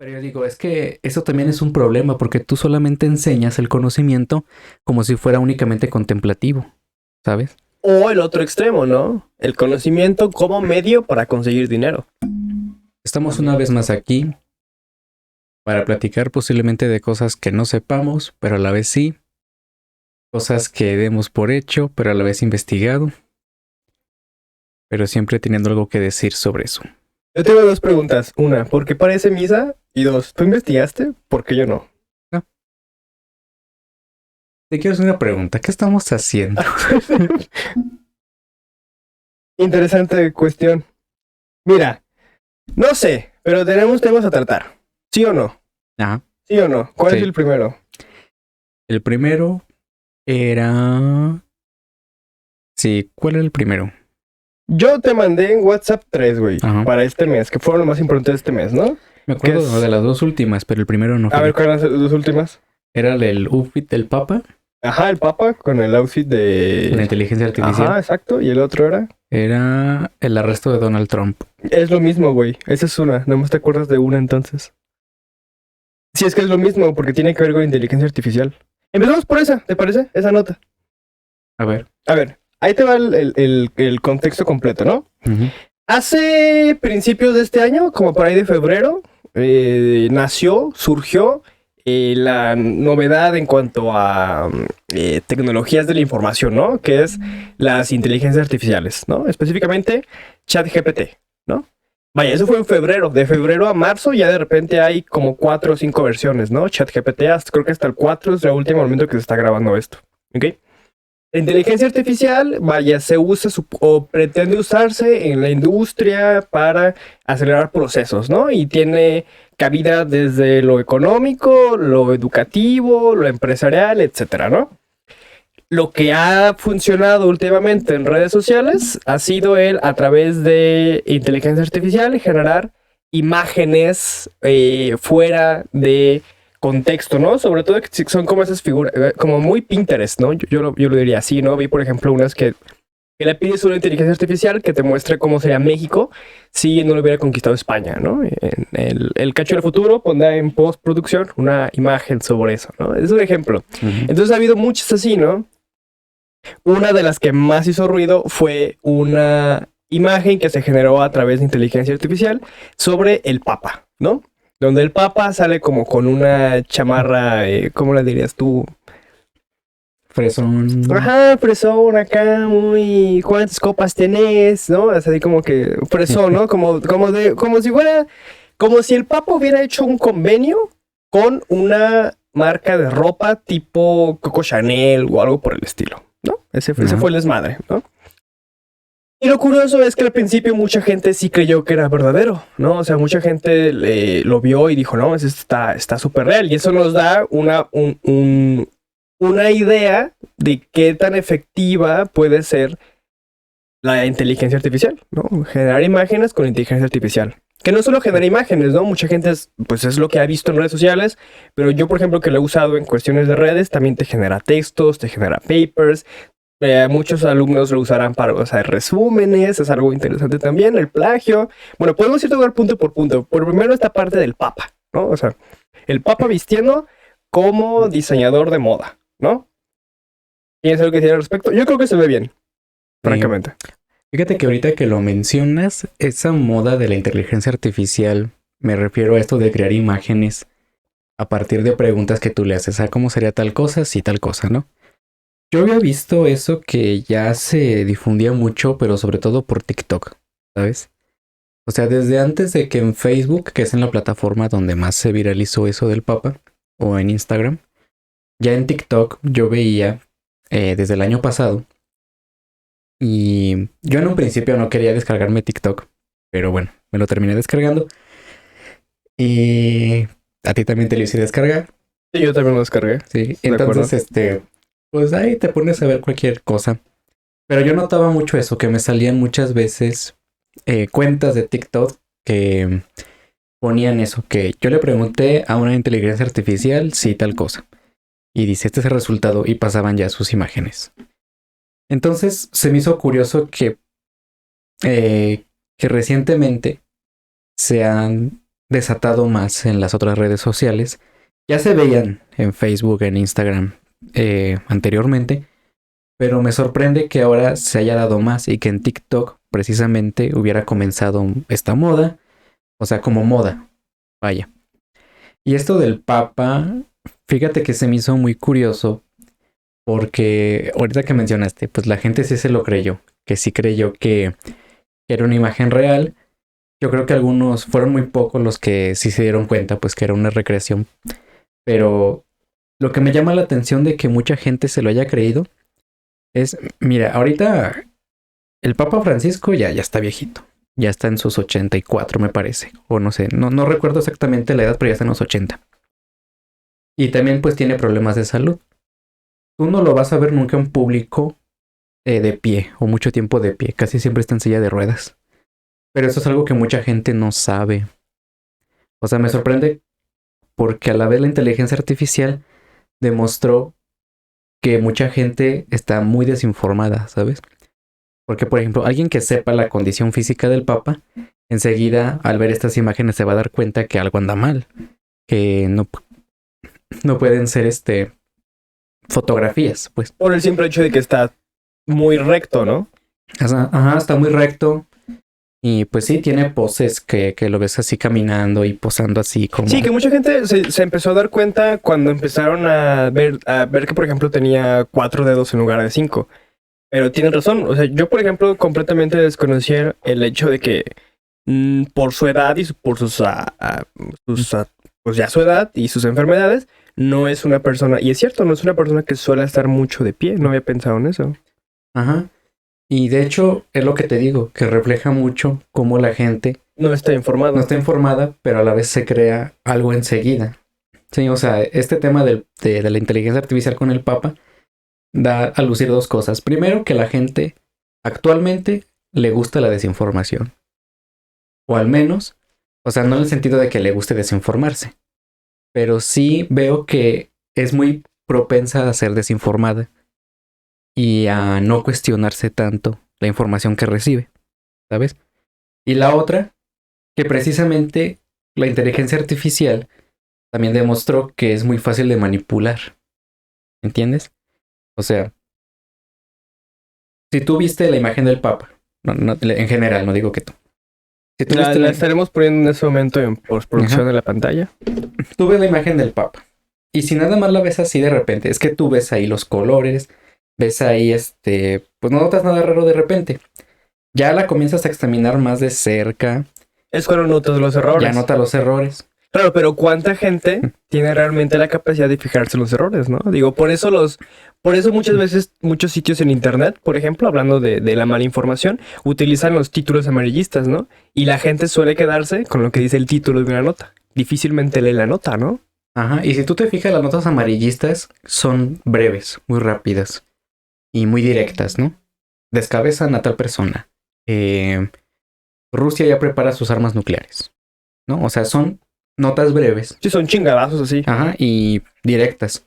Pero yo digo, es que eso también es un problema porque tú solamente enseñas el conocimiento como si fuera únicamente contemplativo, ¿sabes? O el otro extremo, ¿no? El conocimiento como medio para conseguir dinero. Estamos una vez más aquí para platicar posiblemente de cosas que no sepamos, pero a la vez sí. Cosas que demos por hecho, pero a la vez investigado. Pero siempre teniendo algo que decir sobre eso. Yo tengo dos preguntas. Una, ¿por qué parece misa? Y dos, ¿tú investigaste? ¿Por qué yo no? Te quiero hacer una pregunta. ¿Qué estamos haciendo? Interesante cuestión. Mira, no sé, pero tenemos temas a tratar. ¿Sí o no? Ajá. ¿Sí o no? ¿Cuál Sí. es el primero? El primero era... Sí, ¿cuál era el primero? Yo te mandé en WhatsApp 3, güey, Ajá. para este mes, que fueron lo más importante de este mes, ¿no? Me acuerdo ¿Qué es? de las dos últimas, pero el primero no A fue. ver, ¿cuáles eran las dos últimas? Era el outfit del Papa, Ajá, el Papa con el outfit la de... inteligencia artificial. Ajá, exacto. ¿Y el otro era? Era el arresto de Donald Trump. Es lo mismo, güey. Esa es una. Nada más te acuerdas de una entonces. Sí, es que es lo mismo, porque tiene que ver con inteligencia artificial. Empezamos por esa, ¿te parece? Esa nota. A ver. A ver, ahí te va el contexto completo, ¿no? Ujú. Hace principios de este año, como por ahí de febrero, surgió la novedad en cuanto a tecnologías de la información, ¿no? Que es las inteligencias artificiales, ¿no? Específicamente ChatGPT, ¿no? Vaya, eso fue en febrero. De febrero a marzo ya de repente hay como 4 o 5 versiones, ¿no? ChatGPT, creo que hasta el 4 es el último momento que se está grabando esto, ¿ok? La inteligencia artificial, vaya, se usa o pretende usarse en la industria para acelerar procesos, ¿no? Y tiene cabida desde lo económico, lo educativo, lo empresarial, etcétera, ¿no? Lo que ha funcionado últimamente en redes sociales ha sido el, a través de inteligencia artificial, generar imágenes fuera de contexto, ¿no? Sobre todo que son como esas figuras, como muy Pinterest, ¿no? Yo lo diría así, ¿no? Vi, por ejemplo, unas que le pides una inteligencia artificial que te muestre cómo sería México si no lo hubiera conquistado España, ¿no? En el Cacho del Futuro pondrá en postproducción una imagen sobre eso, ¿no? Es un ejemplo. Ujú. Entonces ha habido muchas así, ¿no? Una de las que más hizo ruido fue una imagen que se generó a través de inteligencia artificial sobre el Papa, ¿no? Donde el Papa sale como con una chamarra, ¿cómo la dirías tú? Fresón. Ajá, fresón acá, muy... ¿Cuántas copas tenés? ¿No? Así como que fresón, ¿no? Como si fuera... Como si el Papa hubiera hecho un convenio con una marca de ropa tipo Coco Chanel o algo por el estilo, ¿no? Ese Ajá. fue el desmadre, ¿no? Y lo curioso es que al principio mucha gente sí creyó que era verdadero, ¿no? O sea, mucha gente lo vio y dijo, no, está súper real. Y eso nos da una idea de qué tan efectiva puede ser la inteligencia artificial, ¿no? Generar imágenes con inteligencia artificial. Que no solo genera imágenes, ¿no? Mucha gente pues es lo que ha visto en redes sociales, pero yo, por ejemplo, que lo he usado en cuestiones de redes, también te genera textos, te genera papers. Muchos alumnos lo usarán para hacer resúmenes, es algo interesante también, el plagio. Bueno, podemos ir tocar punto por punto. Por primero esta parte del Papa, ¿no? O sea, el Papa vistiendo como diseñador de moda, ¿no? ¿Tienes algo que decir al respecto? Yo creo que se ve bien, francamente. Fíjate que ahorita que lo mencionas, esa moda de la inteligencia artificial, me refiero a esto de crear imágenes a partir de preguntas que tú le haces. ¿A cómo sería tal cosa? Sí, tal cosa, ¿no? Yo había visto eso que ya se difundía mucho, pero sobre todo por TikTok, ¿sabes? O sea, desde antes de que en Facebook, que es en la plataforma donde más se viralizó eso del Papa, o en Instagram, ya en TikTok yo veía desde el año pasado. Y yo en un principio no quería descargarme TikTok, pero bueno, me lo terminé descargando. Y a ti también te lo hice descargar. Sí, yo también lo descargué. Sí, De acuerdo. entonces pues ahí te pones a ver cualquier cosa. Pero yo notaba mucho eso, que me salían muchas veces cuentas de TikTok que ponían eso, que yo le pregunté a una inteligencia artificial si tal cosa. Y dice, este es el resultado, y pasaban ya sus imágenes. Entonces se me hizo curioso que recientemente se han desatado más en las otras redes sociales. Ya se veían en Facebook, en Instagram anteriormente, pero me sorprende que ahora se haya dado más y que en TikTok precisamente hubiera comenzado esta moda, o sea, como moda, vaya. Y esto del Papa, fíjate que se me hizo muy curioso porque ahorita que mencionaste, pues la gente sí se lo creyó, que sí creyó que era una imagen real. Yo creo que algunos fueron muy pocos los que sí se dieron cuenta, pues que era una recreación. Pero lo que me llama la atención de que mucha gente se lo haya creído es, mira, ahorita el Papa Francisco ya está viejito. Ya está en sus 84, me parece. O no sé, no recuerdo exactamente la edad, pero ya está en los 80. Y también pues tiene problemas de salud. Tú no lo vas a ver nunca en público de pie o mucho tiempo de pie. Casi siempre está en silla de ruedas. Pero eso es algo que mucha gente no sabe. O sea, me sorprende porque a la vez la inteligencia artificial demostró que mucha gente está muy desinformada, ¿sabes? Porque, por ejemplo, alguien que sepa la condición física del Papa, enseguida al ver estas imágenes se va a dar cuenta que algo anda mal, que no pueden ser fotografías, pues. Por el simple hecho de que está muy recto, ¿no? Ajá, está muy recto. Y pues sí, tiene poses que lo ves así caminando y posando así como... Sí, que mucha gente se empezó a dar cuenta cuando empezaron a ver que, por ejemplo, tenía 4 dedos en lugar de 5. Pero tienen razón. O sea, yo, por ejemplo, completamente desconocía el hecho de que por su edad y por pues ya su edad y sus enfermedades, no es una persona, y es cierto, no es una persona que suele estar mucho de pie. No había pensado en eso. Ajá. Y de hecho, es lo que te digo, que refleja mucho cómo la gente No está informado. no está informada, pero a la vez se crea algo enseguida. Sí, o sea, este tema de la inteligencia artificial con el Papa da a lucir dos cosas. Primero, que la gente actualmente le gusta la desinformación. O al menos, o sea, no en el sentido de que le guste desinformarse, pero sí veo que es muy propensa a ser desinformada y a no cuestionarse tanto la información que recibe, ¿sabes? Y la otra, que precisamente la inteligencia artificial también demostró que es muy fácil de manipular, ¿entiendes? O sea, si tú viste la imagen del Papa, en general, no digo que tú. Si tú La estaremos poniendo en ese momento en postproducción de la pantalla. Tú ves la imagen del Papa. Y si nada más la ves así de repente, es que tú ves ahí los colores, ves ahí pues no notas nada raro de repente. Ya la comienzas a examinar más de cerca. Es cuando notas los errores. Ya nota los errores. Claro, pero ¿cuánta gente tiene realmente la capacidad de fijarse en los errores, no? Digo, por eso muchas veces, muchos sitios en internet, por ejemplo, hablando de la mala información, utilizan los títulos amarillistas, ¿no? Y la gente suele quedarse con lo que dice el título de una nota. Difícilmente lee la nota, ¿no? Ajá, y si tú te fijas, las notas amarillistas son breves, muy rápidas y muy directas, ¿no? Descabezan a tal persona. Rusia ya prepara sus armas nucleares, ¿no? O sea, son notas breves. Sí, son chingadazos así. Ajá, y directas.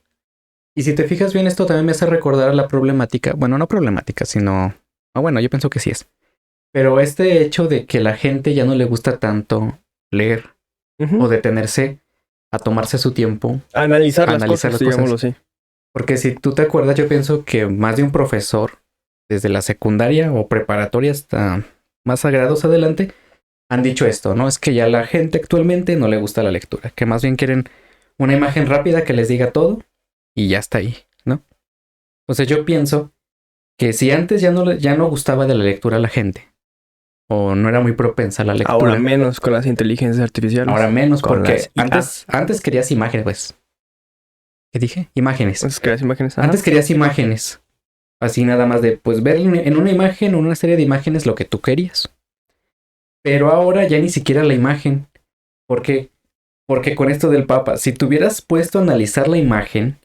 Y si te fijas bien, esto también me hace recordar a la problemática. Bueno, no problemática, sino... bueno, yo pienso que sí es. Pero este hecho de que la gente ya no le gusta tanto leer o detenerse a tomarse su tiempo. Analizar las cosas, digámoslo así. Porque si tú te acuerdas, yo pienso que más de un profesor, desde la secundaria o preparatoria hasta más grados adelante, han dicho esto, ¿no? Es que ya la gente actualmente no le gusta la lectura, que más bien quieren una imagen rápida que les diga todo y ya está ahí, ¿no? Entonces yo pienso que si antes ya no gustaba de la lectura a la gente, o no era muy propensa a la lectura. Ahora menos con las inteligencias artificiales. Ahora menos porque antes querías imágenes, pues. ¿Qué dije? Imágenes. Antes querías imágenes. Antes querías imágenes. Así nada más de, pues, ver en una imagen o en una serie de imágenes lo que tú querías. Pero ahora ya ni siquiera la imagen. ¿Por qué? Porque con esto del Papa, si te hubieras puesto a analizar la imagen,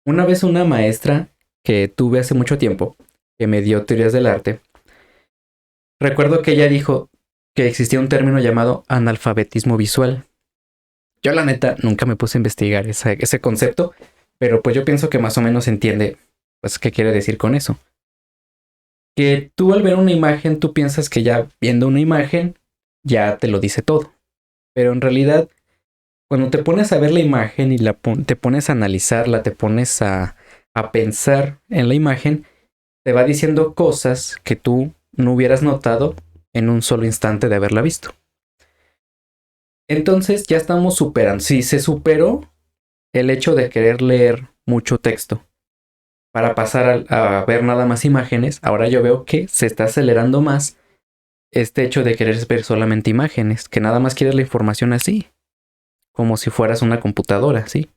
una vez una maestra que tuve hace mucho tiempo, que me dio teorías del arte, recuerdo que ella dijo que existía un término llamado analfabetismo visual. Yo la neta nunca me puse a investigar ese concepto, pero pues yo pienso que más o menos entiende pues qué quiere decir con eso. Que tú al ver una imagen, tú piensas que ya viendo una imagen ya te lo dice todo. Pero en realidad, cuando te pones a ver la imagen y te pones a analizarla, te pones a pensar en la imagen, te va diciendo cosas que tú no hubieras notado en un solo instante de haberla visto. Entonces ya estamos superando. Si se superó el hecho de querer leer mucho texto para pasar a ver nada más imágenes, ahora yo veo que se está acelerando más este hecho de querer ver solamente imágenes, que nada más quieres la información así, como si fueras una computadora, ¿sí?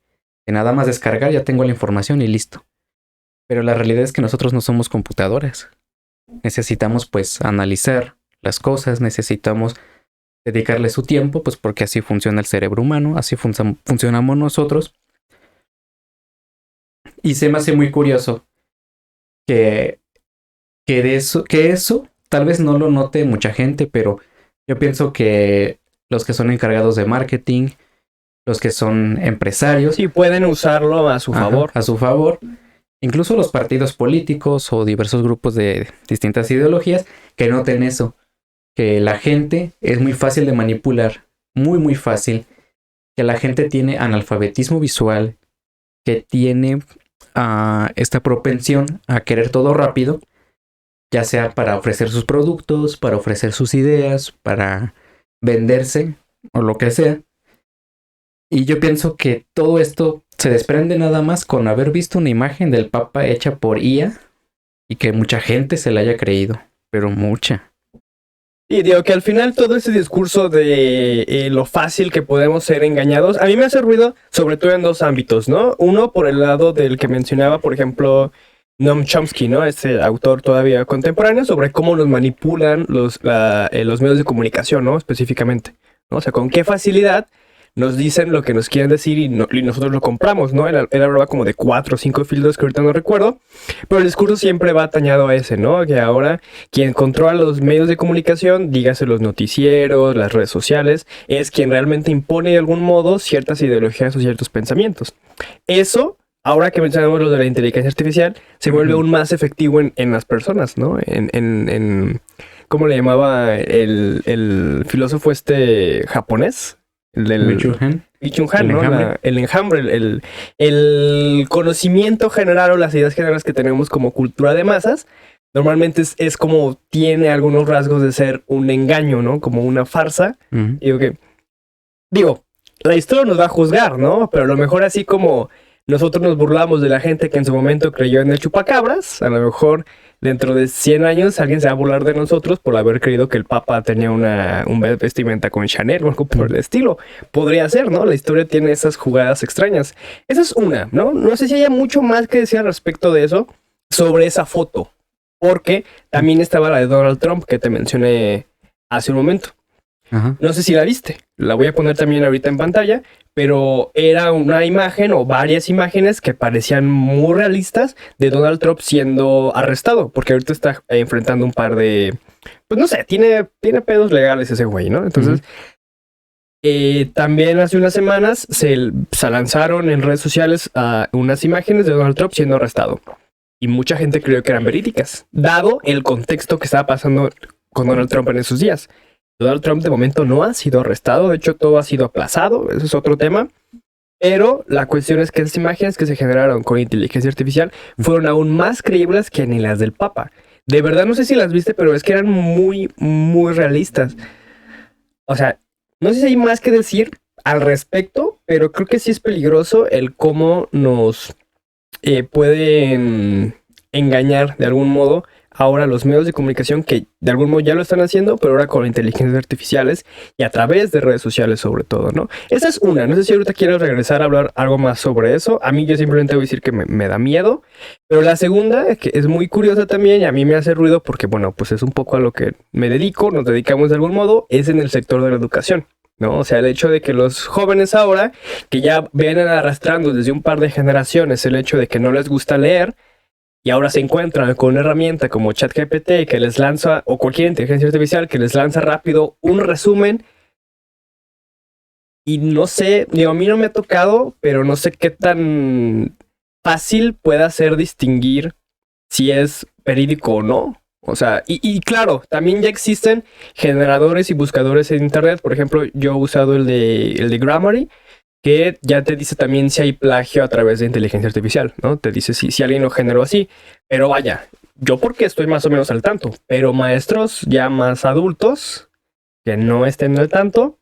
Que nada más descargar, ya tengo la información y listo. Pero la realidad es que nosotros no somos computadoras. Necesitamos pues analizar las cosas, necesitamos dedicarle su tiempo, pues porque así funciona el cerebro humano, así funcionamos nosotros. Y se me hace muy curioso que, que eso tal vez no lo note mucha gente, pero yo pienso que los que son encargados de marketing, los que son empresarios, Sí, pueden usarlo a su favor. A su favor. Incluso los partidos políticos o diversos grupos de distintas ideologías que noten eso, que la gente es muy fácil de manipular, muy muy fácil, que la gente tiene analfabetismo visual, que tiene esta propensión a querer todo rápido, ya sea para ofrecer sus productos, para ofrecer sus ideas, para venderse o lo que sea. Y yo pienso que todo esto se desprende nada más con haber visto una imagen del Papa hecha por IA y que mucha gente se la haya creído, pero mucha. Y digo que al final todo ese discurso de lo fácil que podemos ser engañados, a mí me hace ruido sobre todo en dos ámbitos, ¿no? Uno por el lado del que mencionaba, por ejemplo, Noam Chomsky, ¿no? Este autor todavía contemporáneo, sobre cómo nos manipulan los medios de comunicación, ¿no? Específicamente, ¿no? O sea, con qué facilidad nos dicen lo que nos quieren decir y nosotros lo compramos, ¿no? Él hablaba como de 4 o 5 filtros que ahorita no recuerdo, pero el discurso siempre va atañado a ese, ¿no? Que ahora quien controla los medios de comunicación, dígase los noticieros, las redes sociales, es quien realmente impone de algún modo ciertas ideologías o ciertos pensamientos. Eso, ahora que mencionamos lo de la inteligencia artificial, se vuelve aún más efectivo en las personas, ¿no? ¿Cómo le llamaba el filósofo japonés? El del Bichun-Han, ¿no? El enjambre, el conocimiento general o las ideas generales que tenemos como cultura de masas, normalmente es como tiene algunos rasgos de ser un engaño, ¿no? Como una farsa. Digo, la historia nos va a juzgar, ¿no? Pero a lo mejor así como nosotros nos burlamos de la gente que en su momento creyó en el chupacabras, a lo mejor dentro de 100 años alguien se va a burlar de nosotros por haber creído que el Papa tenía un vestimenta con Chanel o algo por el estilo. Podría ser, ¿no? La historia tiene esas jugadas extrañas. Esa es una, ¿no? No sé si haya mucho más que decir al respecto de eso, sobre esa foto. Porque también estaba la de Donald Trump que te mencioné hace un momento. Ajá. No sé si la viste, la voy a poner también ahorita en pantalla, pero era una imagen o varias imágenes que parecían muy realistas de Donald Trump siendo arrestado, porque ahorita está enfrentando un par de, pues no sé, tiene pedos legales ese güey, ¿no? Entonces, también hace unas semanas se lanzaron en redes sociales unas imágenes de Donald Trump siendo arrestado. Y mucha gente creyó que eran verídicas, dado el contexto que estaba pasando con Donald Trump en esos días. Donald Trump de momento no ha sido arrestado, de hecho todo ha sido aplazado, eso es otro tema. Pero la cuestión es que esas imágenes que se generaron con inteligencia artificial fueron aún más creíbles que ni las del Papa. De verdad no sé si las viste, pero es que eran muy, muy realistas. O sea, no sé si hay más que decir al respecto, pero creo que sí es peligroso el cómo nos pueden engañar de algún modo ahora los medios de comunicación que de algún modo ya lo están haciendo, pero ahora con inteligencias artificiales y a través de redes sociales sobre todo, ¿no? Esa es una. No sé si ahorita quieres regresar a hablar algo más sobre eso. A mí yo simplemente voy a decir que me da miedo. Pero la segunda, que es muy curiosa también y a mí me hace ruido porque, bueno, pues es un poco a lo que me dedico, nos dedicamos de algún modo, es en el sector de la educación, ¿no? O sea, el hecho de que los jóvenes ahora, que ya vienen arrastrando desde un par de generaciones el hecho de que no les gusta leer, y ahora se encuentran con una herramienta como ChatGPT que les lanza, o cualquier inteligencia artificial que les lanza rápido un resumen. Y no sé, digo, a mí no me ha tocado, pero no sé qué tan fácil pueda ser distinguir si es verídico o no. O sea, y claro, también ya existen generadores y buscadores en internet. Por ejemplo, yo he usado el de Grammarly, que ya te dice también si hay plagio a través de inteligencia artificial, ¿no? Te dice si alguien lo generó así. Pero vaya, yo porque estoy más o menos al tanto, pero maestros ya más adultos que no estén al tanto,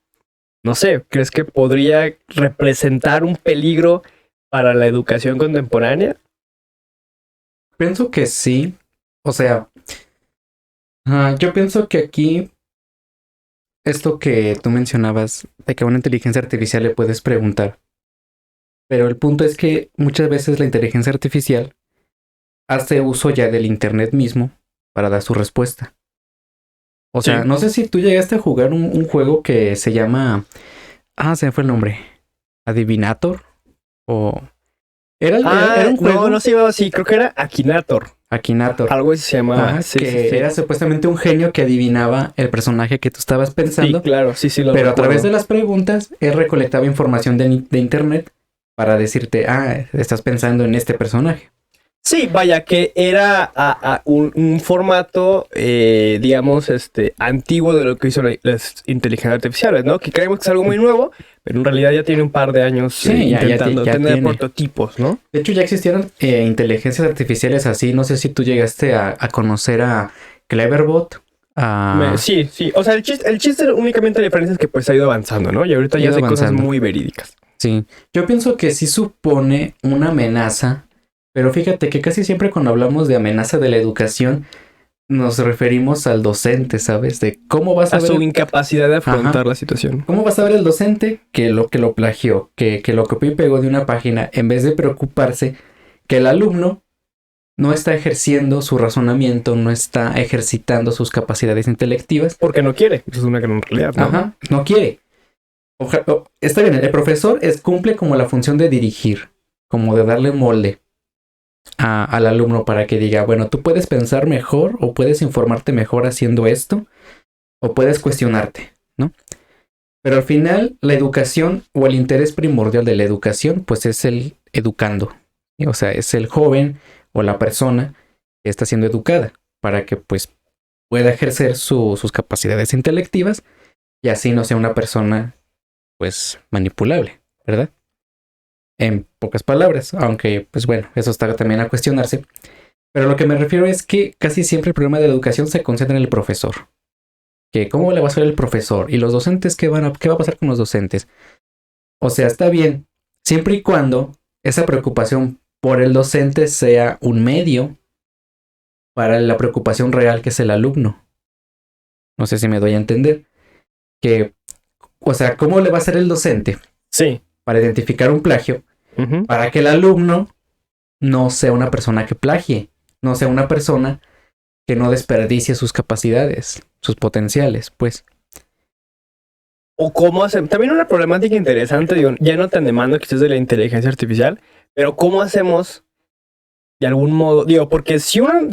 no sé, ¿crees que podría representar un peligro para la educación contemporánea? Pienso que sí. O sea, yo pienso que aquí esto que tú mencionabas, de que a una inteligencia artificial le puedes preguntar, pero el punto es que muchas veces la inteligencia artificial hace uso ya del internet mismo para dar su respuesta. O sea, Sí. no sé si tú llegaste a jugar un juego que se llama... se me fue el nombre. Adivinator. O... Era un juego... No se llamaba así, creo que era Akinator. Akinator. Algo así se llamaba. Ajá, Sí, que sí. era supuestamente un genio que adivinaba el personaje que tú estabas pensando. Sí, claro, sí, lo Pero a recuerdo. través de las preguntas, él recolectaba información de internet para decirte, estás pensando en este personaje. Sí, vaya, que era un formato, digamos, antiguo de lo que hizo las inteligencias artificiales, ¿no? Que creemos que es algo muy nuevo, pero en realidad ya tiene un par de años Sí, intentando ya tener tiene. prototipos, ¿no? De hecho, ya existieron inteligencias artificiales así. No sé si tú llegaste a conocer a Cleverbot. Sí. O sea, el chiste únicamente la diferencia es que pues ha ido avanzando, ¿no? Y ahorita ya hace cosas muy verídicas. Sí, yo pienso que sí supone una amenaza, pero fíjate que casi siempre cuando hablamos de amenaza de la educación nos referimos al docente, ¿sabes? De cómo vas a ver... su incapacidad de afrontar la situación. ¿Cómo vas a ver el docente que lo plagió, que lo copió y pegó de una página, en vez de preocuparse que el alumno no está ejerciendo su razonamiento, no está ejercitando sus capacidades intelectivas? Porque no quiere, eso es una gran realidad, ¿no? No quiere. Está bien, el profesor cumple como la función de dirigir, como de darle molde al alumno para que diga, bueno, tú puedes pensar mejor o puedes informarte mejor haciendo esto o puedes cuestionarte, ¿no? Pero al final la educación o el interés primordial de la educación pues es el educando, o sea, es el joven o la persona que está siendo educada para que pues pueda ejercer sus capacidades intelectivas y así no sea una persona pues manipulable, ¿verdad? En pocas palabras, aunque pues bueno, eso está también a cuestionarse. Pero lo que me refiero es que casi siempre el problema de la educación se concentra en el profesor. Que cómo le va a ser el profesor y los docentes, qué va a pasar con los docentes. O sea, está bien, siempre y cuando esa preocupación por el docente sea un medio para la preocupación real que es el alumno. No sé si me doy a entender. Que, o sea, ¿cómo le va a hacer el docente? Sí. Para identificar un plagio, para que el alumno no sea una persona que plagie, no sea una persona que no desperdicie sus capacidades, sus potenciales, pues. O cómo hacemos, también una problemática interesante, digo, ya no tan demanda que es de la inteligencia artificial, pero cómo hacemos de algún modo, digo, porque si un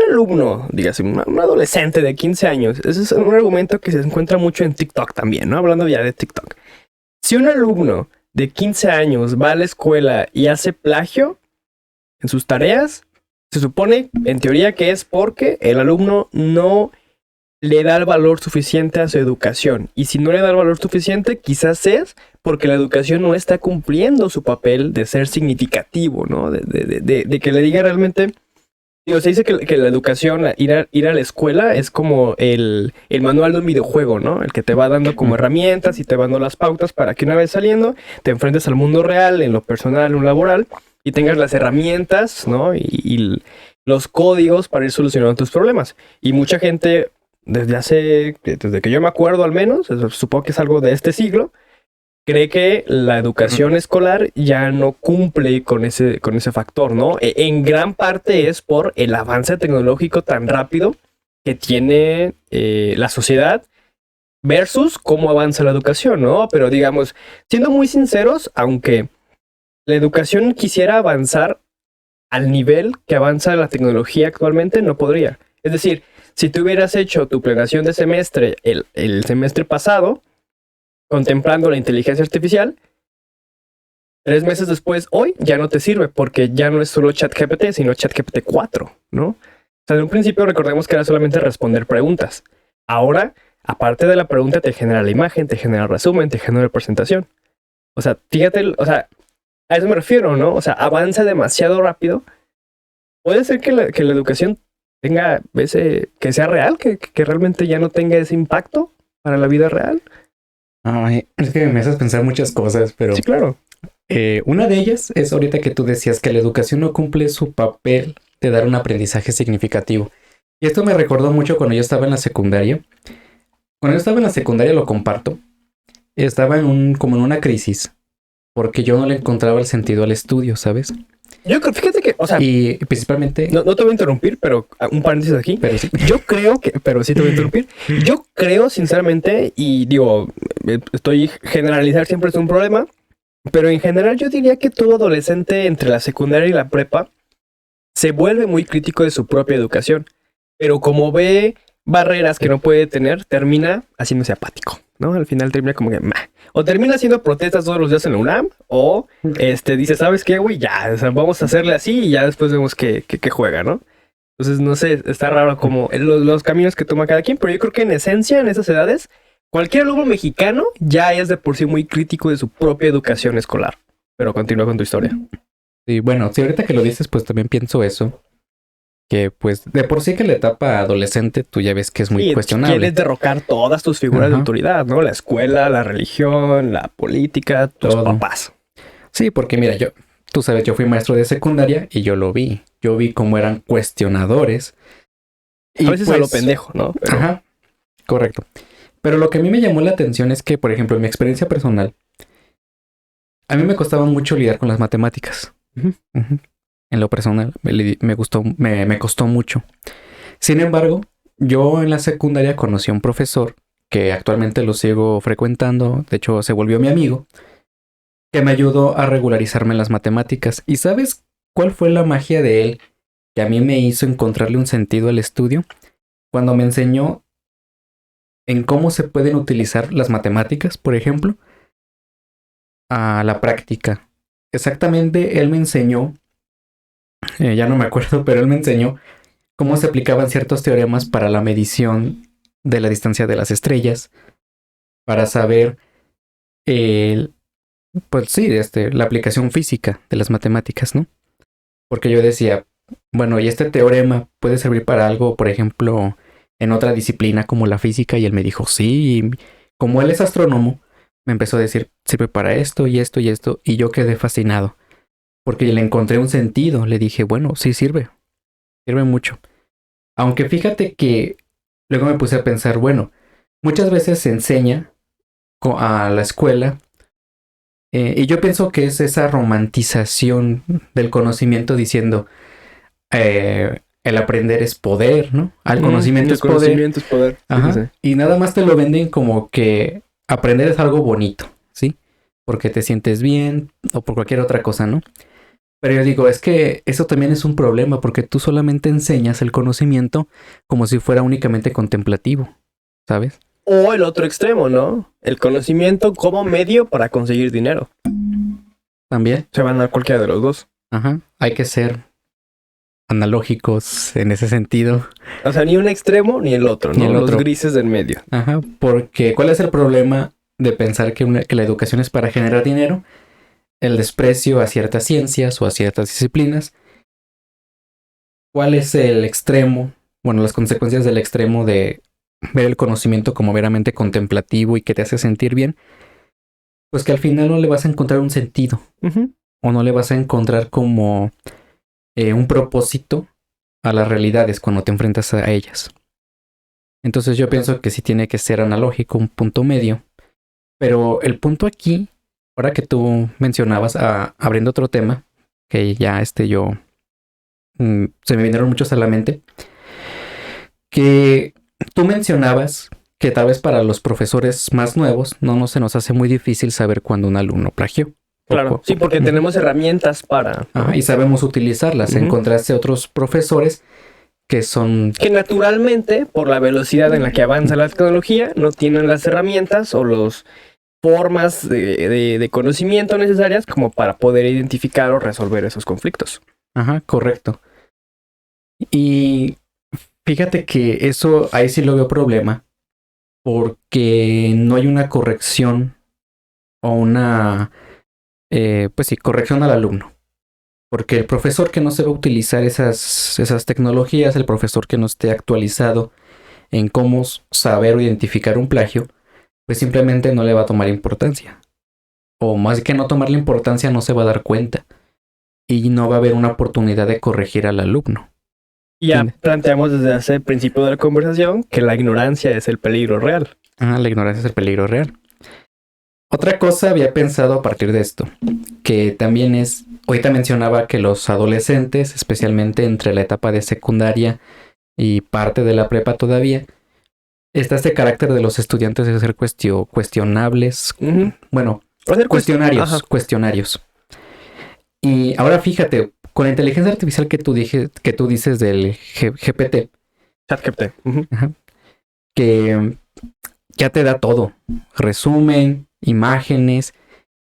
alumno, dígase, un adolescente de 15 años, ese es un argumento que se encuentra mucho en TikTok también, ¿no? Hablando ya de TikTok. Si un alumno de 15 años va a la escuela y hace plagio en sus tareas, se supone, en teoría, que es porque el alumno no le da el valor suficiente a su educación. Y si no le da el valor suficiente, quizás es porque la educación no está cumpliendo su papel de ser significativo, ¿no? De que le diga realmente... Digo, se dice que la educación, ir a la escuela es como el manual de un videojuego, ¿no? El que te va dando como herramientas y te va dando las pautas para que una vez saliendo te enfrentes al mundo real, en lo personal, en lo laboral, y tengas las herramientas, ¿no? Y los códigos para ir solucionando tus problemas. Y mucha gente, desde que yo me acuerdo al menos, supongo que es algo de este siglo, cree que la educación escolar ya no cumple con ese factor, ¿no? En gran parte es por el avance tecnológico tan rápido que tiene la sociedad versus cómo avanza la educación, ¿no? Pero digamos, siendo muy sinceros, aunque la educación quisiera avanzar al nivel que avanza la tecnología actualmente, no podría. Es decir, si tú hubieras hecho tu planeación de semestre el semestre pasado, contemplando la inteligencia artificial, 3 meses después, hoy ya no te sirve porque ya no es solo ChatGPT, sino ChatGPT 4, ¿no? sea, en un principio recordemos que era solamente responder preguntas. Ahora, aparte de la pregunta, te genera la imagen, te genera el resumen, te genera la presentación. O sea, fíjate, o sea, a eso me refiero, ¿no? O sea, avanza demasiado rápido. Puede ser que la educación tenga ese, que sea real, que realmente ya no tenga ese impacto para la vida real. Ay, es que me haces pensar muchas cosas, pero Sí, claro. una de ellas es ahorita que tú decías que la educación no cumple su papel de dar un aprendizaje significativo. Y esto me recordó mucho cuando yo estaba en la secundaria. Cuando yo estaba en la secundaria, lo comparto, estaba como en una crisis, porque yo no le encontraba el sentido al estudio, ¿sabes? Yo creo, fíjate que, o sea, Y principalmente, no te voy a interrumpir, pero un paréntesis aquí. pero sí, Yo creo que, pero sí te voy a interrumpir. Yo creo, sinceramente, y digo, generalizar siempre es un problema, pero en general yo diría que todo adolescente entre la secundaria y la prepa se vuelve muy crítico de su propia educación, pero como ve barreras que no puede tener, termina haciéndose apático, ¿no? Al final termina como que, "Meh". O termina haciendo protestas todos los días en la UNAM, o dice, ¿sabes qué, güey? Ya, o sea, vamos a hacerle así y ya después vemos que juega, ¿no? Entonces, no sé, está raro como los caminos que toma cada quien, pero yo creo que en esencia, en esas edades, cualquier alumno mexicano ya es de por sí muy crítico de su propia educación escolar. Pero continúa con tu historia. sí, bueno, si ahorita que lo dices, pues también pienso eso, que pues de por sí que la etapa adolescente, tú ya ves que es muy Y cuestionable. quieres derrocar todas tus figuras de Ajá. autoridad, ¿no? La escuela, la religión, la política, tus Todo. papás. Sí, porque mira, tú sabes, yo fui maestro de secundaria y yo lo vi. Yo vi cómo eran cuestionadores. Y A veces a lo pendejo, ¿no? Pero Ajá, correcto. Pero lo que a mí me llamó la atención es que, por ejemplo, en mi experiencia personal, a mí me costaba mucho lidiar con las matemáticas. Ujú. Ujú. En lo personal, me costó mucho. Sin embargo, yo en la secundaria conocí a un profesor que actualmente lo sigo frecuentando, de hecho se volvió mi amigo, que me ayudó a regularizarme en las matemáticas. ¿Y sabes cuál fue la magia de él que a mí me hizo encontrarle un sentido al estudio? Cuando me enseñó en cómo se pueden utilizar las matemáticas, por ejemplo, a la práctica. Exactamente, él me enseñó, ya no me acuerdo, pero él me enseñó cómo se aplicaban ciertos teoremas para la medición de la distancia de las estrellas, para saber el, pues sí, la aplicación física de las matemáticas, ¿no? Porque yo decía, bueno, y este teorema puede servir para algo, por ejemplo, en otra disciplina como la física, y él me dijo, sí, y como él es astrónomo, me empezó a decir, sirve para esto y esto y esto, y yo quedé fascinado, porque le encontré un sentido, le dije, bueno, sí sirve mucho. Aunque fíjate que luego me puse a pensar, bueno, muchas veces se enseña a la escuela, y yo pienso que es esa romantización del conocimiento diciendo, el aprender es poder, ¿no? Al conocimiento el es poder. conocimiento es poder. Sí, Ajá. sí, sí. Y nada más te lo venden como que aprender es algo bonito, ¿sí? Porque te sientes bien o por cualquier otra cosa, ¿no? Pero yo digo, es que eso también es un problema porque tú solamente enseñas el conocimiento como si fuera únicamente contemplativo, ¿sabes? O el otro extremo, ¿no? El conocimiento como medio para conseguir dinero. También, Se van a cualquiera de los dos. ajá, hay que ser analógicos en ese sentido. O sea, ni un extremo ni el otro, ¿no? Ni el otro. Los grises del medio. Ajá, porque ¿cuál es el problema de pensar que la educación es para generar dinero? El desprecio a ciertas ciencias o a ciertas disciplinas. ¿Cuál es el extremo? Bueno, las consecuencias del extremo de ver el conocimiento como meramente contemplativo y que te hace sentir bien. Pues que al final no le vas a encontrar un sentido Ujú. o no le vas a encontrar como un propósito a las realidades cuando te enfrentas a ellas. Entonces yo pienso que sí tiene que ser analógico, un punto medio. Pero el punto aquí, ahora que tú mencionabas, abriendo otro tema, que ya se me vinieron muchos a la mente, que tú mencionabas que tal vez para los profesores más nuevos no se nos hace muy difícil saber cuándo un alumno plagió. Claro, sí, porque tenemos herramientas para... Y sabemos utilizarlas. Ujú. Encontraste otros profesores que son... Que naturalmente, por la velocidad en la que avanza la tecnología, no tienen las herramientas o las formas de conocimiento necesarias como para poder identificar o resolver esos conflictos. Ajá, correcto. Y Fíjate que eso ahí sí lo veo problema, porque no hay una corrección o una, pues sí, corrección al alumno. Porque el profesor que no sepa utilizar esas tecnologías, el profesor que no esté actualizado en cómo saber o identificar un plagio, pues simplemente no le va a tomar importancia. O más que no tomarle importancia, no se va a dar cuenta. Y no va a haber una oportunidad de corregir al alumno. Y ya Dime. planteamos desde hace el principio de la conversación que la ignorancia es el peligro real. La ignorancia es el peligro real. Otra cosa había pensado a partir de esto, que también es, ahorita mencionaba que los adolescentes, especialmente entre la etapa de secundaria y parte de la prepa todavía, está este carácter de los estudiantes de ser cuestionables, bueno, Va a ser cuestionarios, cuestionarios. Y ahora fíjate, con la inteligencia artificial que tú dices del GPT, ChatGPT. que ya te da todo, resumen, imágenes,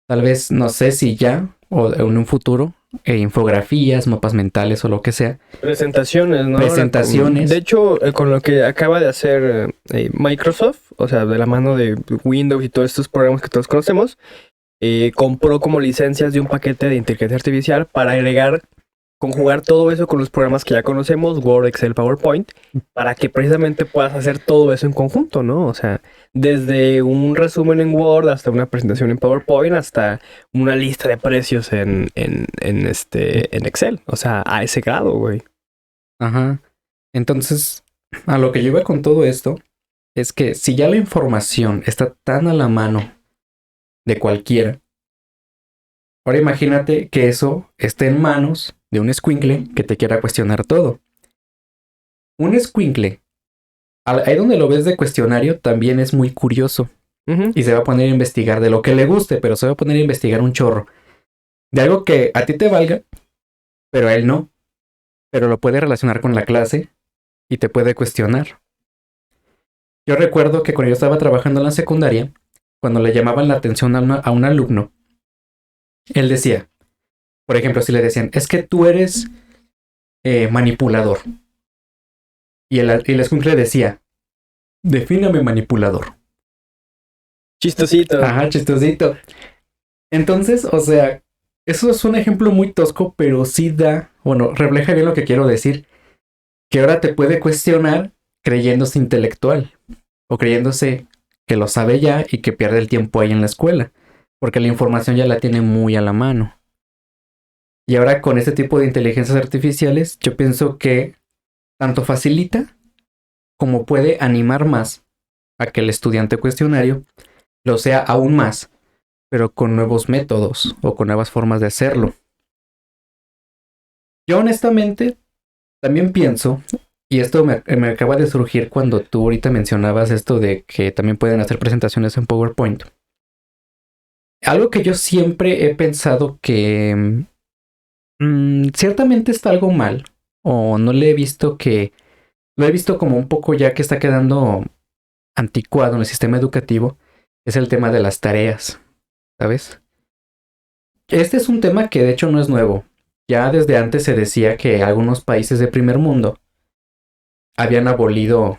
tal vez, no sé si ya, o en un futuro, infografías, mapas mentales o lo que sea. Presentaciones, ¿no? Presentaciones. De hecho, con lo que acaba de hacer Microsoft, o sea, de la mano de Windows y todos estos programas que todos conocemos, compró como licencias de un paquete de inteligencia artificial para conjugar todo eso con los programas que ya conocemos, Word, Excel, PowerPoint, para que precisamente puedas hacer todo eso en conjunto, ¿no? O sea, desde un resumen en Word hasta una presentación en PowerPoint hasta una lista de precios en Excel. O sea, a ese grado, güey. Ajá. Entonces, a lo que yo iba con todo esto es que si ya la información está tan a la mano de cualquiera, ahora imagínate que eso esté en manos de un escuincle que te quiera cuestionar todo. Un escuincle, ahí donde lo ves de cuestionario, también es muy curioso. Y se va a poner a investigar de lo que le guste, pero se va a poner a investigar un chorro. De algo que a ti te valga, pero a él no. Pero lo puede relacionar con la clase y te puede cuestionar. Yo recuerdo que cuando yo estaba trabajando en la secundaria, cuando le llamaban la atención a un alumno, él decía, por ejemplo, si le decían, es que tú eres manipulador. Y el escuincle decía, defíname manipulador. Chistosito. Ajá, chistosito. Entonces, o sea, eso es un ejemplo muy tosco, pero sí refleja bien lo que quiero decir. Que ahora te puede cuestionar creyéndose intelectual o creyéndose que lo sabe ya y que pierde el tiempo ahí en la escuela, porque la información ya la tiene muy a la mano. Y ahora con este tipo de inteligencias artificiales, yo pienso que tanto facilita como puede animar más a que el estudiante cuestionario lo sea aún más, pero con nuevos métodos o con nuevas formas de hacerlo. Yo honestamente también pienso, y esto me acaba de surgir cuando tú ahorita mencionabas esto de que también pueden hacer presentaciones en PowerPoint. Algo que yo siempre he pensado que ciertamente está algo mal, o no le he visto lo he visto como un poco ya que está quedando anticuado en el sistema educativo, es el tema de las tareas, ¿sabes? Este es un tema que de hecho no es nuevo. Ya desde antes se decía que algunos países de primer mundo habían abolido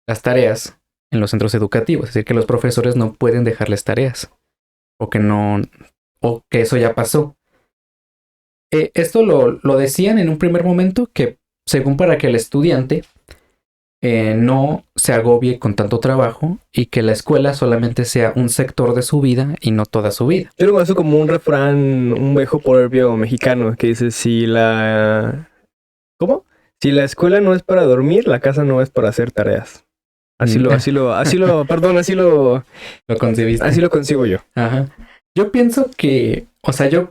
las tareas en los centros educativos, es decir, que los profesores no pueden dejarles tareas, o que eso ya pasó. Esto lo decían en un primer momento que según para que el estudiante no se agobie con tanto trabajo y que la escuela solamente sea un sector de su vida y no toda su vida. Yo lo veo como un refrán, un viejo proverbio mexicano que dice, ¿cómo? Si la escuela no es para dormir, la casa no es para hacer tareas. Lo concebiste. Así lo concibo yo. Ajá. Yo pienso que, o sea, yo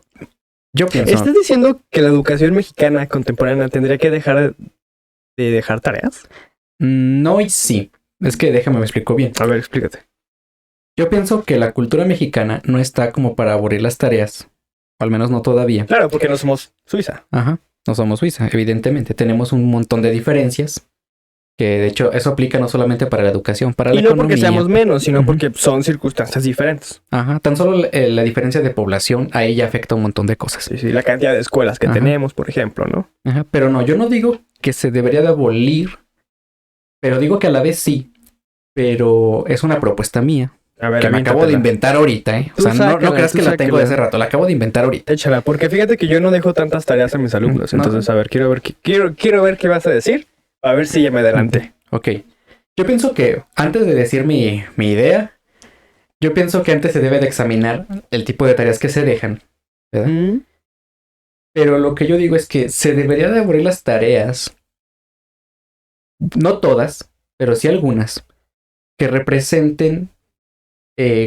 pienso. ¿Estás diciendo que la educación mexicana contemporánea tendría que dejar de dejar tareas? No y sí. Es que déjame me explico bien. A ver, explícate. Yo pienso que la cultura mexicana no está como para aburrir las tareas. O al menos no todavía. Claro, porque no somos Suiza. Ajá. No somos Suiza, evidentemente. Tenemos un montón de diferencias. Que de hecho eso aplica no solamente para la educación, para la economía. Y no porque seamos menos, sino porque son circunstancias diferentes. Ajá. Tan solo la diferencia de población ahí ya afecta un montón de cosas. Sí, la cantidad de escuelas que tenemos, por ejemplo, ¿no? Ajá. Pero no, yo no digo que se debería de abolir Pero digo que a la vez sí, pero es una propuesta mía. A ver, Que me acabo de inventar ahorita, ¿eh? O sea, no creas que la tengo de hace rato, la acabo de inventar ahorita. Échala, porque fíjate que yo no dejo tantas tareas a mis alumnos. No. Entonces, a ver, quiero ver qué vas a decir. A ver si ya me adelante. Ok. Yo pienso que antes de decir mi idea, yo pienso que antes se debe de examinar el tipo de tareas que se dejan, ¿verdad? Pero lo que yo digo es que se debería de abrir las tareas, no todas, pero sí algunas, que representen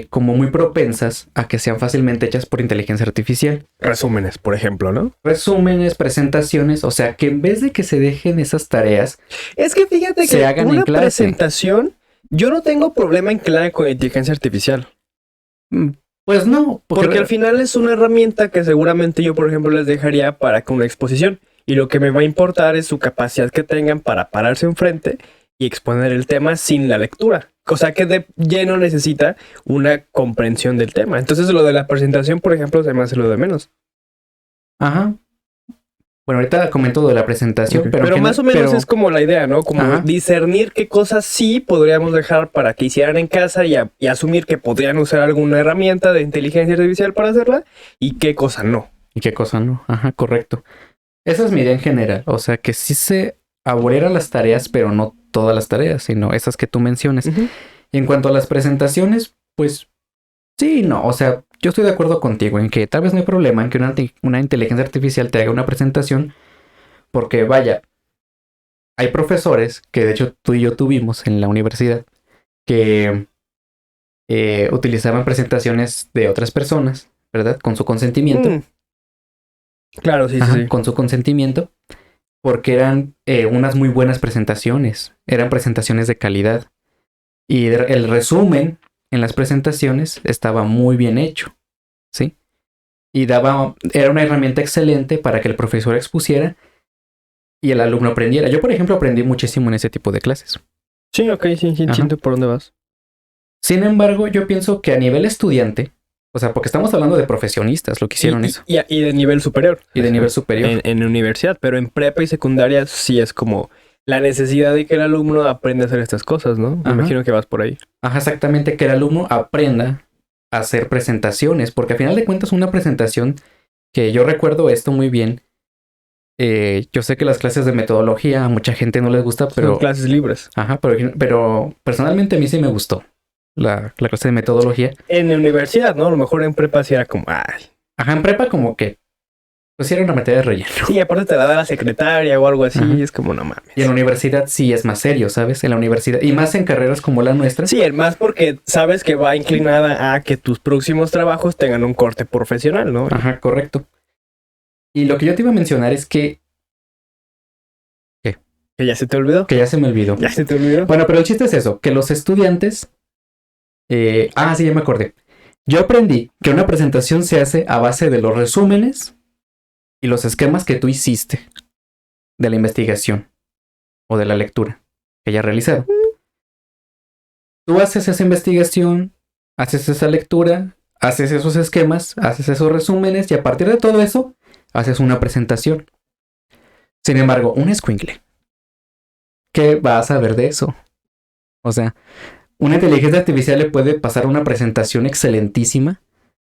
como muy propensas a que sean fácilmente hechas por inteligencia artificial. Resúmenes, por ejemplo, ¿no? Resúmenes, presentaciones, o sea, que en vez de que se dejen esas tareas, es que fíjate se que hagan una en clase. Presentación, yo no tengo problema en que la haga con inteligencia artificial. Pues no. Porque al final es una herramienta que seguramente yo, por ejemplo, les dejaría para con una exposición. Y lo que me va a importar es su capacidad que tengan para pararse enfrente y exponer el tema sin la lectura. Cosa que de lleno necesita una comprensión del tema. Entonces lo de la presentación, por ejemplo, se me hace lo de menos. Ajá. Bueno, ahorita comento de la presentación, okay. Pero más o menos es como la idea, ¿no? Como discernir qué cosas sí podríamos dejar para que hicieran en casa y asumir que podrían usar alguna herramienta de inteligencia artificial para hacerla y qué cosa no. Y qué cosa no. Ajá, correcto. Esa es mi idea en general. O sea, que sí se abrieran las tareas, pero no todas las tareas, sino esas que tú menciones. Y en cuanto a las presentaciones, pues sí, no. O sea, yo estoy de acuerdo contigo en que tal vez no hay problema en que una inteligencia artificial te haga una presentación, porque vaya, hay profesores que de hecho tú y yo tuvimos en la universidad que utilizaban presentaciones de otras personas, ¿verdad? Con su consentimiento. Claro, sí, Ajá, sí. con su consentimiento, porque eran unas muy buenas presentaciones, eran presentaciones de calidad. Y el resumen en las presentaciones estaba muy bien hecho, ¿sí? Y era una herramienta excelente para que el profesor expusiera y el alumno aprendiera. Yo, por ejemplo, aprendí muchísimo en ese tipo de clases. Sí, ok, sí, entiendo por dónde vas. Sin embargo, yo pienso que a nivel estudiante, o sea, porque estamos hablando de profesionistas, lo que hicieron eso. Y de nivel superior. Y de nivel superior. En universidad, pero en prepa y secundaria sí es como la necesidad de que el alumno aprenda a hacer estas cosas, ¿no? Me imagino que vas por ahí. Ajá, exactamente, que el alumno aprenda a hacer presentaciones, porque al final de cuentas una presentación, que yo recuerdo esto muy bien, yo sé que las clases de metodología a mucha gente no les gusta, pero... Son clases libres. Ajá, pero personalmente a mí sí me gustó la clase de metodología. En la universidad, ¿no? A lo mejor en prepa sí era como, ay. Ajá, en prepa como que pues era una materia de relleno. Sí, aparte te la da la secretaria o algo así, es como no mames. Y en la universidad sí es más serio, ¿sabes? En la universidad, y más en carreras como la nuestra. Sí, más porque sabes que va inclinada a que tus próximos trabajos tengan un corte profesional, ¿no? Ajá, correcto. Y lo que yo te iba a mencionar es que... ¿Qué? ¿Que ya se te olvidó? Que ya se me olvidó. ¿Ya se te olvidó? Bueno, pero el chiste es eso, que los estudiantes... sí, ya me acordé. Yo aprendí que una presentación se hace a base de los resúmenes y los esquemas que tú hiciste de la investigación o de la lectura que hayas realizado. Tú haces esa investigación, haces esa lectura, haces esos esquemas, haces esos resúmenes y a partir de todo eso haces una presentación. Sin embargo, un escuincle, ¿qué va a saber de eso? O sea, una inteligencia artificial le puede pasar una presentación excelentísima,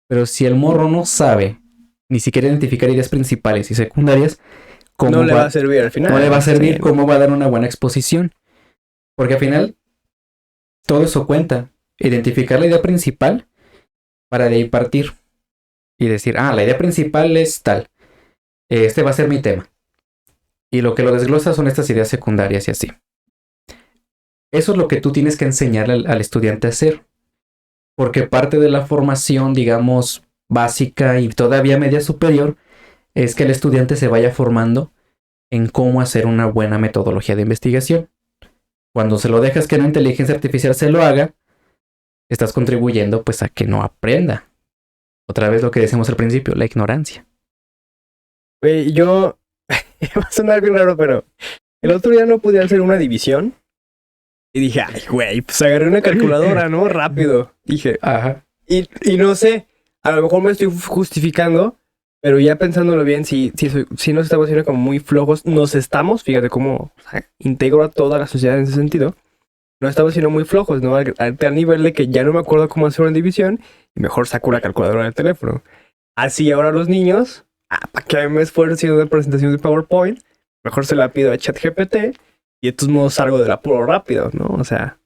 pero si el morro no sabe ni siquiera identificar ideas principales y secundarias, no le va a servir al final. No le va a servir cómo va a dar una buena exposición. Porque al final, todo eso cuenta. Identificar la idea principal para de ahí partir. Y decir, la idea principal es tal. Este va a ser mi tema. Y lo que lo desglosa son estas ideas secundarias y así. Eso es lo que tú tienes que enseñarle al estudiante a hacer. Porque parte de la formación, digamos, básica y todavía media superior, es que el estudiante se vaya formando en cómo hacer una buena metodología de investigación. Cuando se lo dejas que una inteligencia artificial se lo haga, estás contribuyendo pues a que no aprenda. Otra vez lo que decíamos al principio, la ignorancia. Güey, yo... va a sonar bien raro, pero el otro día no podía hacer una división. Y dije, ay, güey, pues agarré una calculadora, ¿no? Rápido. Dije, ajá. Y no sé, a lo mejor me estoy justificando, Pero ya pensándolo bien, si nos estamos haciendo como muy flojos, fíjate cómo, o sea, integro a toda la sociedad en ese sentido, nos estamos haciendo muy flojos, ¿no? Al nivel de que ya no me acuerdo cómo hacer una división y mejor saco la calculadora del teléfono. Así ahora los niños, para que me esfuerzo haciendo una presentación de PowerPoint, mejor se la pido a ChatGPT y de todos modos salgo del apuro rápido, ¿no? O sea,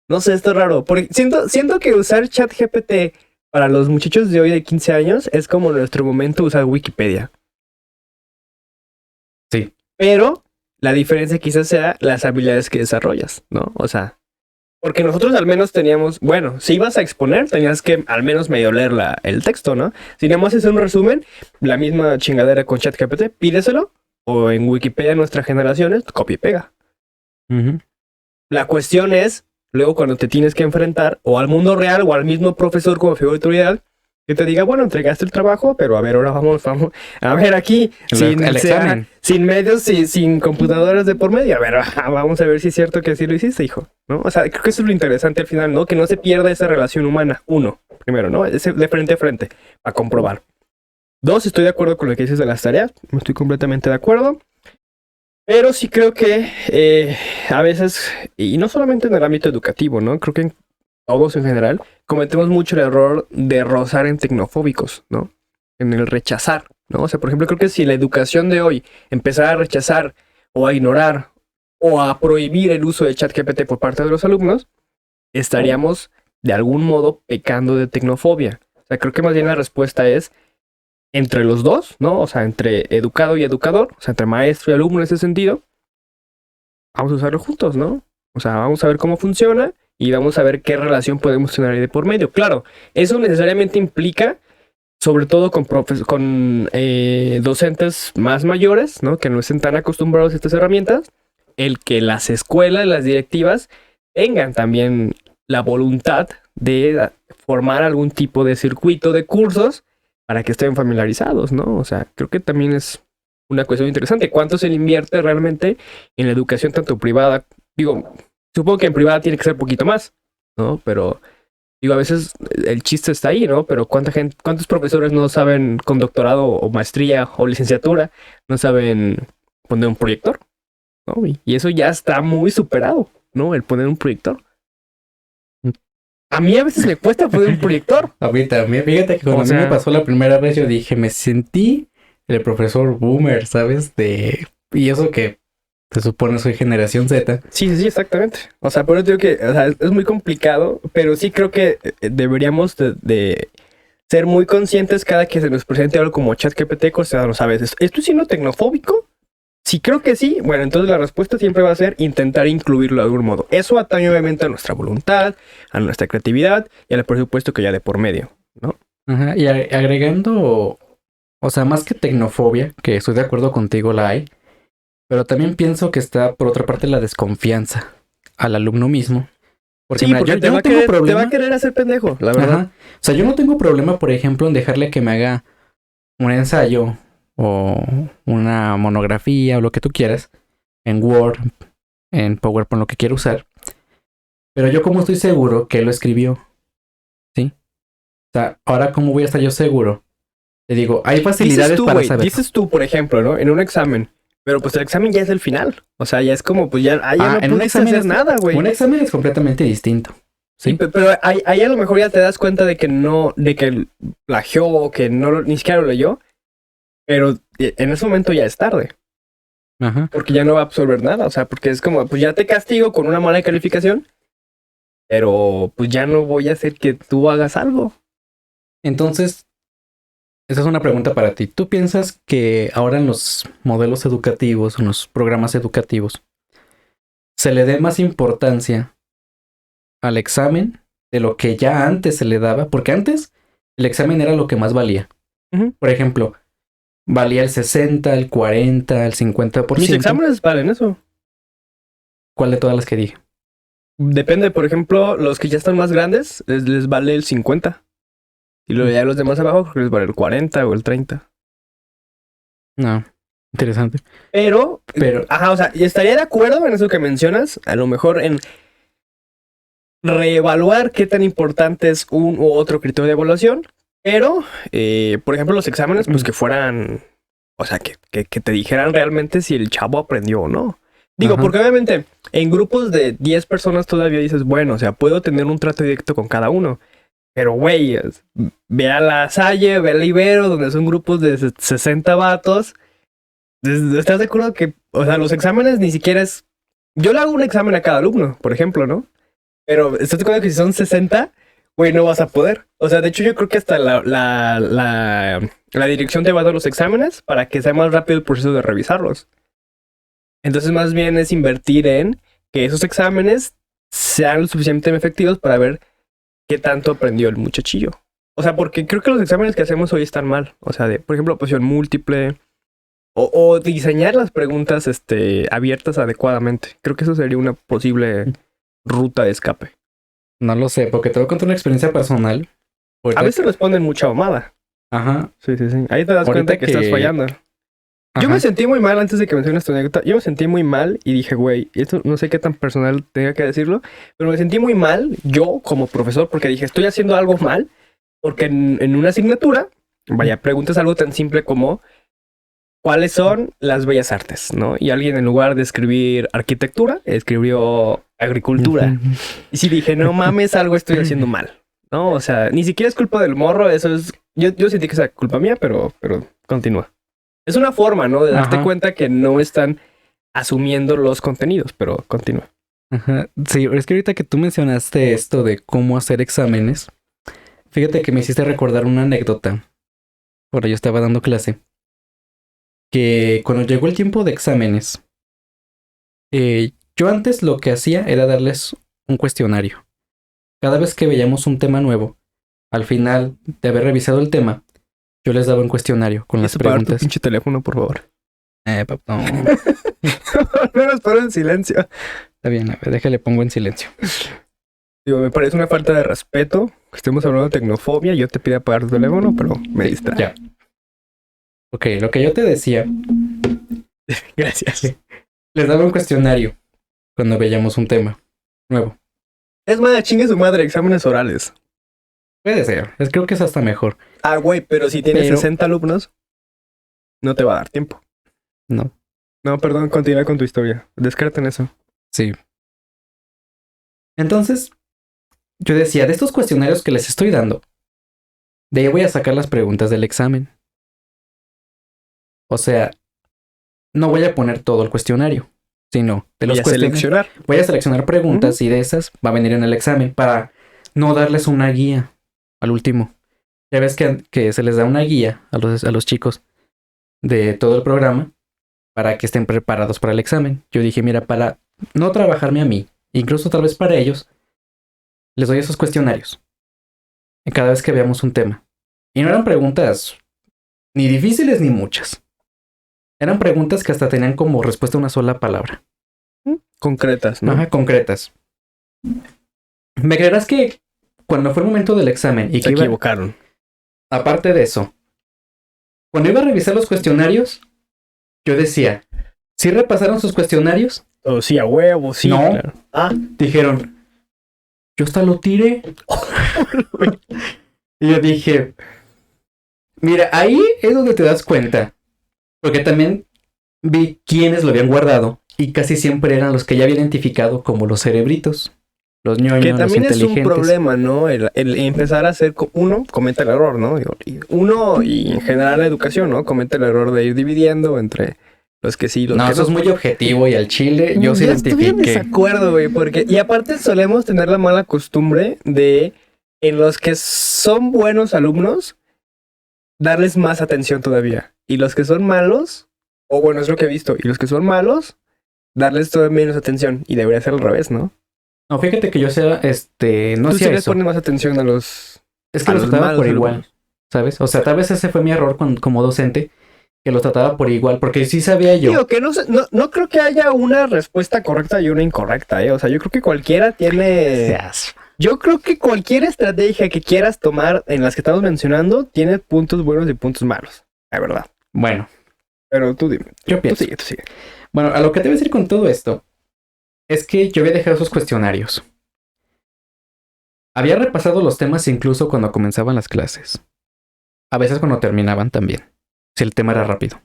no sé, esto es raro. Porque siento que usar ChatGPT para los muchachos de hoy de 15 años es como nuestro momento usar Wikipedia. Sí. Pero la diferencia quizás sea las habilidades que desarrollas, ¿no? O sea, porque nosotros al menos teníamos, bueno, si ibas a exponer, tenías que al menos medio leer el texto, ¿no? Si nada más es un resumen, la misma chingadera con ChatGPT, pídeselo, o en Wikipedia nuestras generaciones, copia y pega. Ujú. La cuestión es, luego cuando te tienes que enfrentar o al mundo real o al mismo profesor como figura de autoridad, que te diga, bueno, entregaste el trabajo, pero a ver, ahora vamos, a ver aquí, El examen. sin medios, sin computadoras de por medio, a ver, vamos a ver si es cierto que sí lo hiciste, hijo, ¿no? O sea, creo que eso es lo interesante al final, ¿no? Que no se pierda esa relación humana, primero, ¿no? Ese de frente a frente, a comprobar. 2, estoy de acuerdo con lo que dices de las tareas, estoy completamente de acuerdo. Pero sí creo que a veces, y no solamente en el ámbito educativo, ¿no? Creo que en todos en general, cometemos mucho el error de rozar en tecnofóbicos, ¿no? En el rechazar, ¿no? O sea, por ejemplo, creo que si la educación de hoy empezara a rechazar o a ignorar o a prohibir el uso de ChatGPT por parte de los alumnos, estaríamos de algún modo pecando de tecnofobia. O sea, creo que más bien la respuesta es entre los dos, ¿no? O sea, entre educado y educador, o sea, entre maestro y alumno en ese sentido, vamos a usarlo juntos, ¿no? O sea, vamos a ver cómo funciona y vamos a ver qué relación podemos tener ahí de por medio. Claro, eso necesariamente implica, sobre todo con docentes más mayores, ¿no? Que no estén tan acostumbrados a estas herramientas, el que las escuelas, las directivas, tengan también la voluntad de formar algún tipo de circuito de cursos para que estén familiarizados, ¿no? O sea, creo que también es una cuestión interesante. ¿Cuánto se le invierte realmente en la educación tanto privada? Digo, supongo que en privada tiene que ser un poquito más, ¿no? Pero, digo, a veces el chiste está ahí, ¿no? Pero ¿cuántos profesores no saben con doctorado o maestría o licenciatura, no saben poner un proyector, ¿no? Y eso ya está muy superado, ¿no? El poner un proyector. A mí a veces me cuesta poner un proyector. A mí también. Fíjate que cuando a mí me pasó la primera vez, yo dije, me sentí el profesor boomer, ¿sabes? Y eso que se supone soy generación Z. Sí, exactamente. O sea, por eso digo que o sea, es muy complicado, pero sí creo que deberíamos de ser muy conscientes cada que se nos presente algo como ChatGPT, cuestionarnos a veces, ¿estoy siendo tecnofóbico? Si creo que sí, bueno, entonces la respuesta siempre va a ser intentar incluirlo de algún modo. Eso atañe obviamente a nuestra voluntad, a nuestra creatividad y al presupuesto que ya de por medio, ¿no? Ajá, y agregando, o sea, más que tecnofobia, que estoy de acuerdo contigo, la hay, pero también pienso que está, por otra parte, la desconfianza al alumno mismo. Porque, Sí, mira, porque yo no tengo te problema. va a querer hacer pendejo, la verdad. Ajá. O sea, yo no tengo problema, por ejemplo, en dejarle que me haga un ensayo o una monografía o lo que tú quieras en Word, en PowerPoint, lo que quiera usar. Pero yo como estoy seguro que él lo escribió, ¿sí? O sea, ahora cómo voy a estar yo seguro. Te digo, hay facilidades para saber. Dices tú, por ejemplo, ¿no? En un examen. Pero pues el examen ya es el final. O sea, ya es como, pues ya no en un pudiste examen hacer nada, güey. Un examen es completamente distinto. Sí, pero ahí a lo mejor ya te das cuenta de que plagió o que ni siquiera lo leyó. Pero en ese momento ya es tarde. Ajá. Porque ya no va a absorber nada. O sea, porque es como, pues ya te castigo con una mala calificación. Pero pues ya no voy a hacer que tú hagas algo. Entonces, esa es una pregunta para ti. ¿Tú piensas que ahora en los modelos educativos, en los programas educativos, se le dé más importancia al examen de lo que ya antes se le daba? Porque antes el examen era lo que más valía. Ujú. Por ejemplo, valía el 60, el 40, el 50%. Mis exámenes valen eso. ¿Cuál de todas las que dije? Depende, por ejemplo, los que ya están más grandes, les vale el 50. Y luego ya los demás abajo, creo que les vale el 40 o el 30. No, interesante. Pero, ajá, o sea, y estaría de acuerdo en eso que mencionas, a lo mejor en reevaluar qué tan importante es un u otro criterio de evaluación, Pero, por ejemplo, los exámenes, pues que fueran, o sea, que te dijeran realmente si el chavo aprendió o no. Digo, Ajá. porque obviamente en grupos de 10 personas todavía dices, bueno, o sea, puedo tener un trato directo con cada uno. Pero, güey, ve a la Salle, ve al Ibero, donde son grupos de 60 vatos. ¿Estás de acuerdo que, o sea, los exámenes ni siquiera es... Yo le hago un examen a cada alumno, por ejemplo, ¿no? Pero ¿estás de acuerdo que si son 60, güey, no vas a poder? O sea, de hecho yo creo que hasta la dirección te va a dar los exámenes para que sea más rápido el proceso de revisarlos. Entonces más bien es invertir en que esos exámenes sean lo suficientemente efectivos para ver qué tanto aprendió el muchachillo. O sea, porque creo que los exámenes que hacemos hoy están mal. O sea, de, por ejemplo, oposición múltiple o diseñar las preguntas abiertas adecuadamente. Creo que eso sería una posible ruta de escape. No lo sé, porque te voy a contar una experiencia personal. A veces responden mucha mamada. Ajá. Sí, sí, sí. Ahí te das Ahorita cuenta que estás fallando. Yo me Ajá. sentí muy mal antes de que menciones tu anécdota. Yo me sentí muy mal y dije, güey, esto no sé qué tan personal tenga que decirlo, pero me sentí muy mal yo como profesor porque dije, estoy haciendo algo mal porque en una asignatura, vaya, preguntas algo tan simple como ¿cuáles son las bellas artes? ¿No? Y alguien en lugar de escribir arquitectura, escribió agricultura. Y sí dije, no mames, algo estoy haciendo mal. ¿No? O sea, ni siquiera es culpa del morro, eso es... Yo sentí que es culpa mía, pero continúa. Es una forma, ¿no? De darte Ajá. cuenta que no están asumiendo los contenidos, pero continúa. Ajá. Sí, es que ahorita que tú mencionaste esto de cómo hacer exámenes, fíjate que me hiciste recordar una anécdota. Cuando yo estaba dando clase, que cuando llegó el tiempo de exámenes, yo antes lo que hacía era darles un cuestionario. Cada vez que veíamos un tema nuevo, al final de haber revisado el tema, yo les daba un cuestionario con las ¿Puedes apagar tu preguntas. pinche teléfono, por favor? Papá, no. Al menos ponlo en silencio. Está bien, a ver, déjale, pongo en silencio. Digo, me parece una falta de respeto que estemos hablando de tecnofobia. Yo te pido apagar tu teléfono, pero me Sí, distrae. ya. Ok, lo que yo te decía, Gracias. les daba un cuestionario cuando veíamos un tema nuevo. Es más, chingue su madre, exámenes orales. Puede ser, creo que es hasta mejor. Ah, güey, pero si tienes Pero 60 alumnos, no te va a dar tiempo. no, No, perdón, continúa con tu historia. Descarten eso. sí. Entonces, yo decía, de estos cuestionarios que les estoy dando, de ahí voy a sacar las preguntas del examen. O sea, no voy a poner todo el cuestionario, sino de los Voy a cuestionarios. seleccionar. Voy a seleccionar preguntas y de esas va a venir en el examen para no darles una guía al último. Ya ves que se les da una guía a los chicos de todo el programa para que estén preparados para el examen. Yo dije, mira, para no trabajarme a mí, incluso tal vez para ellos, les doy esos cuestionarios cada vez que veamos un tema. Y no eran preguntas ni difíciles ni muchas. Eran preguntas que hasta tenían como respuesta una sola palabra. Concretas, ¿no? Ajá, concretas. ¿Me creerás que cuando fue el momento del examen y Se que iba, equivocaron. aparte de eso, cuando iba a revisar los cuestionarios, yo decía, ¿sí repasaron sus cuestionarios? Oh, sí, a huevo, sí. No. Claro. Ah, Dijeron, yo hasta lo tiré. Y yo dije, mira, ahí es donde te das cuenta. Porque también vi quiénes lo habían guardado y casi siempre eran los que ya había identificado como los cerebritos, los ñoños, que los también es un inteligentes. problema, ¿no? El empezar a hacer... Uno comete el error, ¿no? Uno y en general la educación, ¿no? Comete el error de ir dividiendo entre los que sí, los No, que eso no. es muy objetivo y al chile yo sí Ya estoy en identifiqué. desacuerdo, güey, porque... Y aparte solemos tener la mala costumbre de, en los que son buenos alumnos, darles más atención todavía. Y los que son malos, o bueno, es lo que he visto, y los que son malos, darles todavía menos atención. Y debería ser al revés, ¿no? No, fíjate que yo sea, no Tú sí hacía les eso. pones más atención a los... Es que a los los trataba malos por igual, alumnos. ¿sabes? O sea, tal vez ese fue mi error como docente, que los trataba por igual, porque sí sabía yo. Digo que no creo que haya una respuesta correcta y una incorrecta, ¿eh? O sea, yo creo que cualquiera tiene... Seas. Yo creo que cualquier estrategia que quieras tomar en las que estamos mencionando tiene puntos buenos y puntos malos, la verdad. Bueno, Pero tú dime. yo Tú pienso. sigue. Bueno, a lo que te voy a decir con todo esto es que yo había dejado esos cuestionarios. Había repasado los temas incluso cuando comenzaban las clases. A veces cuando terminaban también, si el tema era rápido.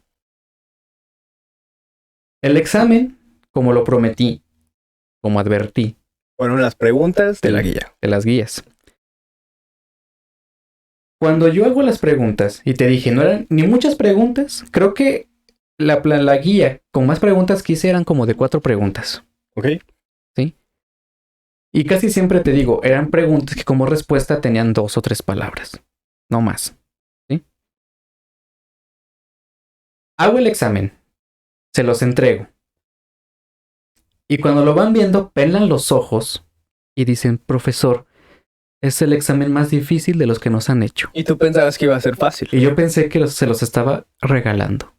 El examen, como lo prometí, como advertí, Fueron las preguntas de la guía. de las guías. Cuando yo hago las preguntas y te dije, no eran ni muchas preguntas, creo que la guía con más preguntas que hice eran como de 4 preguntas. ¿Ok? Y casi siempre te digo, eran preguntas que como respuesta tenían 2 o 3 palabras, no más. ¿Sí? Hago el examen, se los entrego. Y cuando lo van viendo, pelan los ojos y dicen, profesor, es el examen más difícil de los que nos han hecho. Y tú pensabas que iba a ser fácil. Y yo pensé que se los estaba regalando.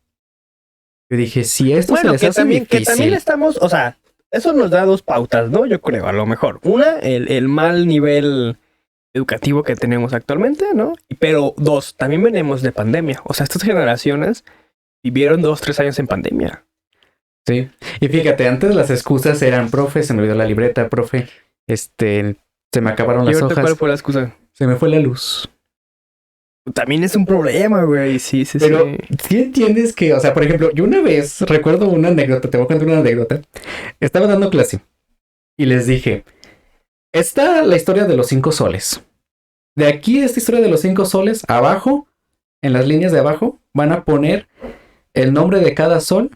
Yo dije, si esto se Bueno, les que hace también difícil, estamos, o sea, eso nos da 2 pautas, ¿no? Yo creo, a lo mejor. Una, el mal nivel educativo que tenemos actualmente, ¿no? Pero 2, también venimos de pandemia. O sea, estas generaciones vivieron 2, 3 años en pandemia. sí. Y fíjate, antes las excusas eran, profe, se me olvidó la libreta, profe, se me acabaron ¿Y las ahorita hojas, cuál fue la excusa? se me fue la luz. También es un problema, güey. Sí, Pero sí. sí entiendes que, o sea, por ejemplo, yo una vez recuerdo una anécdota, te voy a contar una anécdota. Estaba dando clase y les dije, está la historia de los 5 soles. De aquí, de esta historia de los 5 soles, abajo, en las líneas de abajo, van a poner el nombre de cada sol.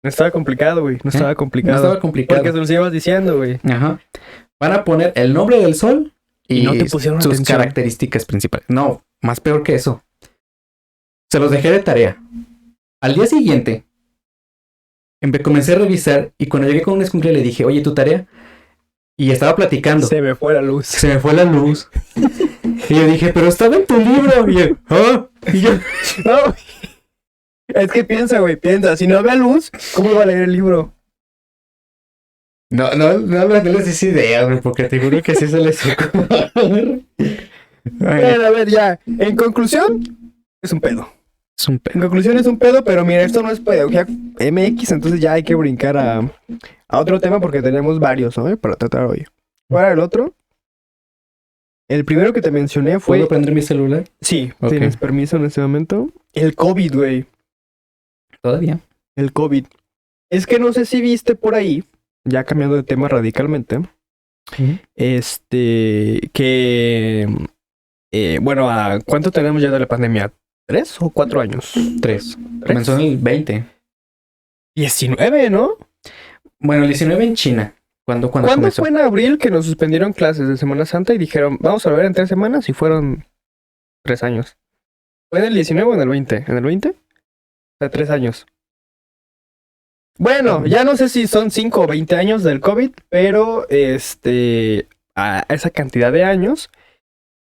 No estaba complicado, güey. No estaba complicado. No estaba complicado. Porque se los ibas diciendo, güey. Ajá. Van a poner el nombre del sol y no te pusieron sus atención. características principales. No, más peor que eso. Se los dejé de tarea. Al día siguiente, comencé a revisar y cuando llegué con un escuincle le dije, oye, ¿tu tarea? Y estaba platicando. Se me fue la luz. Se me fue la luz. Y yo dije, pero estaba en tu libro. Y él, ¿ah? Y yo, No, es que piensa, güey, piensa. Si no había luz, ¿cómo iba a leer el libro? no les hice idea, güey, porque te juro que sí se les ocurrió. Bueno, a ver, ya. En conclusión, es un pedo. Es un En pedo. conclusión, es un pedo, pero mira, esto no es pedagogía MX, entonces ya hay que brincar a otro tema porque tenemos varios, ¿no? Para tratar hoy. ¿Cuál era el otro? El primero que te mencioné fue... ¿Puedo prender mi celular? Sí, Ok. ¿tienes permiso en este momento? El COVID, güey. Todavía. El COVID. Es que no sé si viste por ahí, ya cambiando de tema radicalmente, que... bueno, ¿a cuánto tenemos ya de la pandemia? ¿3 o 4 años? 3. Comenzó en el 20. 19, ¿no? Bueno, el 19 en China. ¿Cuándo ¿Cuándo comenzó? fue en abril que nos suspendieron clases de Semana Santa y dijeron, vamos a volver en 3 semanas y fueron 3 años? ¿Fue en el 19 o en el 20? ¿En el 20? O sea, 3 años. Bueno, ya no sé si son 5 o 20 años del COVID, pero a esa cantidad de años,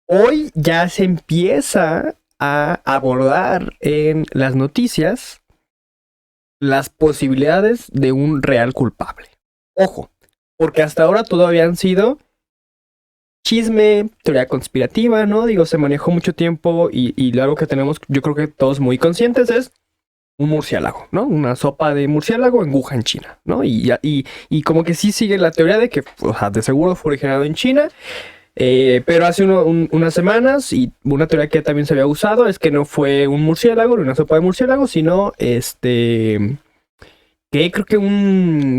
hoy ya se empieza a abordar en las noticias las posibilidades de un real culpable. Ojo, porque hasta ahora todavía han sido chisme, teoría conspirativa, ¿no? Digo, se manejó mucho tiempo y algo que tenemos, yo creo que todos muy conscientes es un murciélago, ¿no? Una sopa de murciélago en Wuhan, China, ¿no? Y como que sí sigue la teoría de que, o sea, de seguro fue originado en China, pero hace unas semanas, y una teoría que también se había usado es que no fue un murciélago, ni una sopa de murciélago, sino que creo que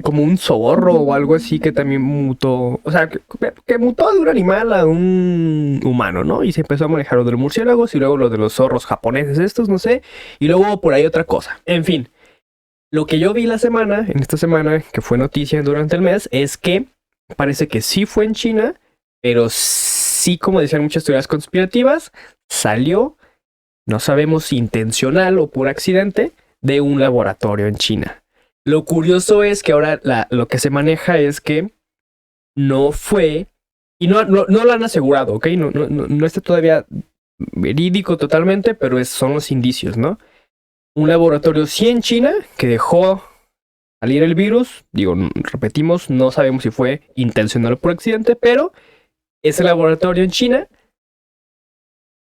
como un zorro o algo así que también mutó, o sea, que mutó de un animal a un humano, ¿no? Y se empezó a manejar lo de los murciélagos y luego lo de los zorros japoneses estos, no sé, y luego por ahí otra cosa. En fin, lo que yo vi en esta semana, que fue noticia durante el mes, es que parece que sí fue en China, pero sí, como decían muchas teorías conspirativas, salió, no sabemos si intencional o por accidente, de un laboratorio en China. Lo curioso es que ahora lo que se maneja es que no fue, y no lo han asegurado, ¿ok? No está todavía verídico totalmente, pero son los indicios, ¿no? Un laboratorio sí en China que dejó salir el virus, digo, repetimos, no sabemos si fue intencional o por accidente, pero ese laboratorio en China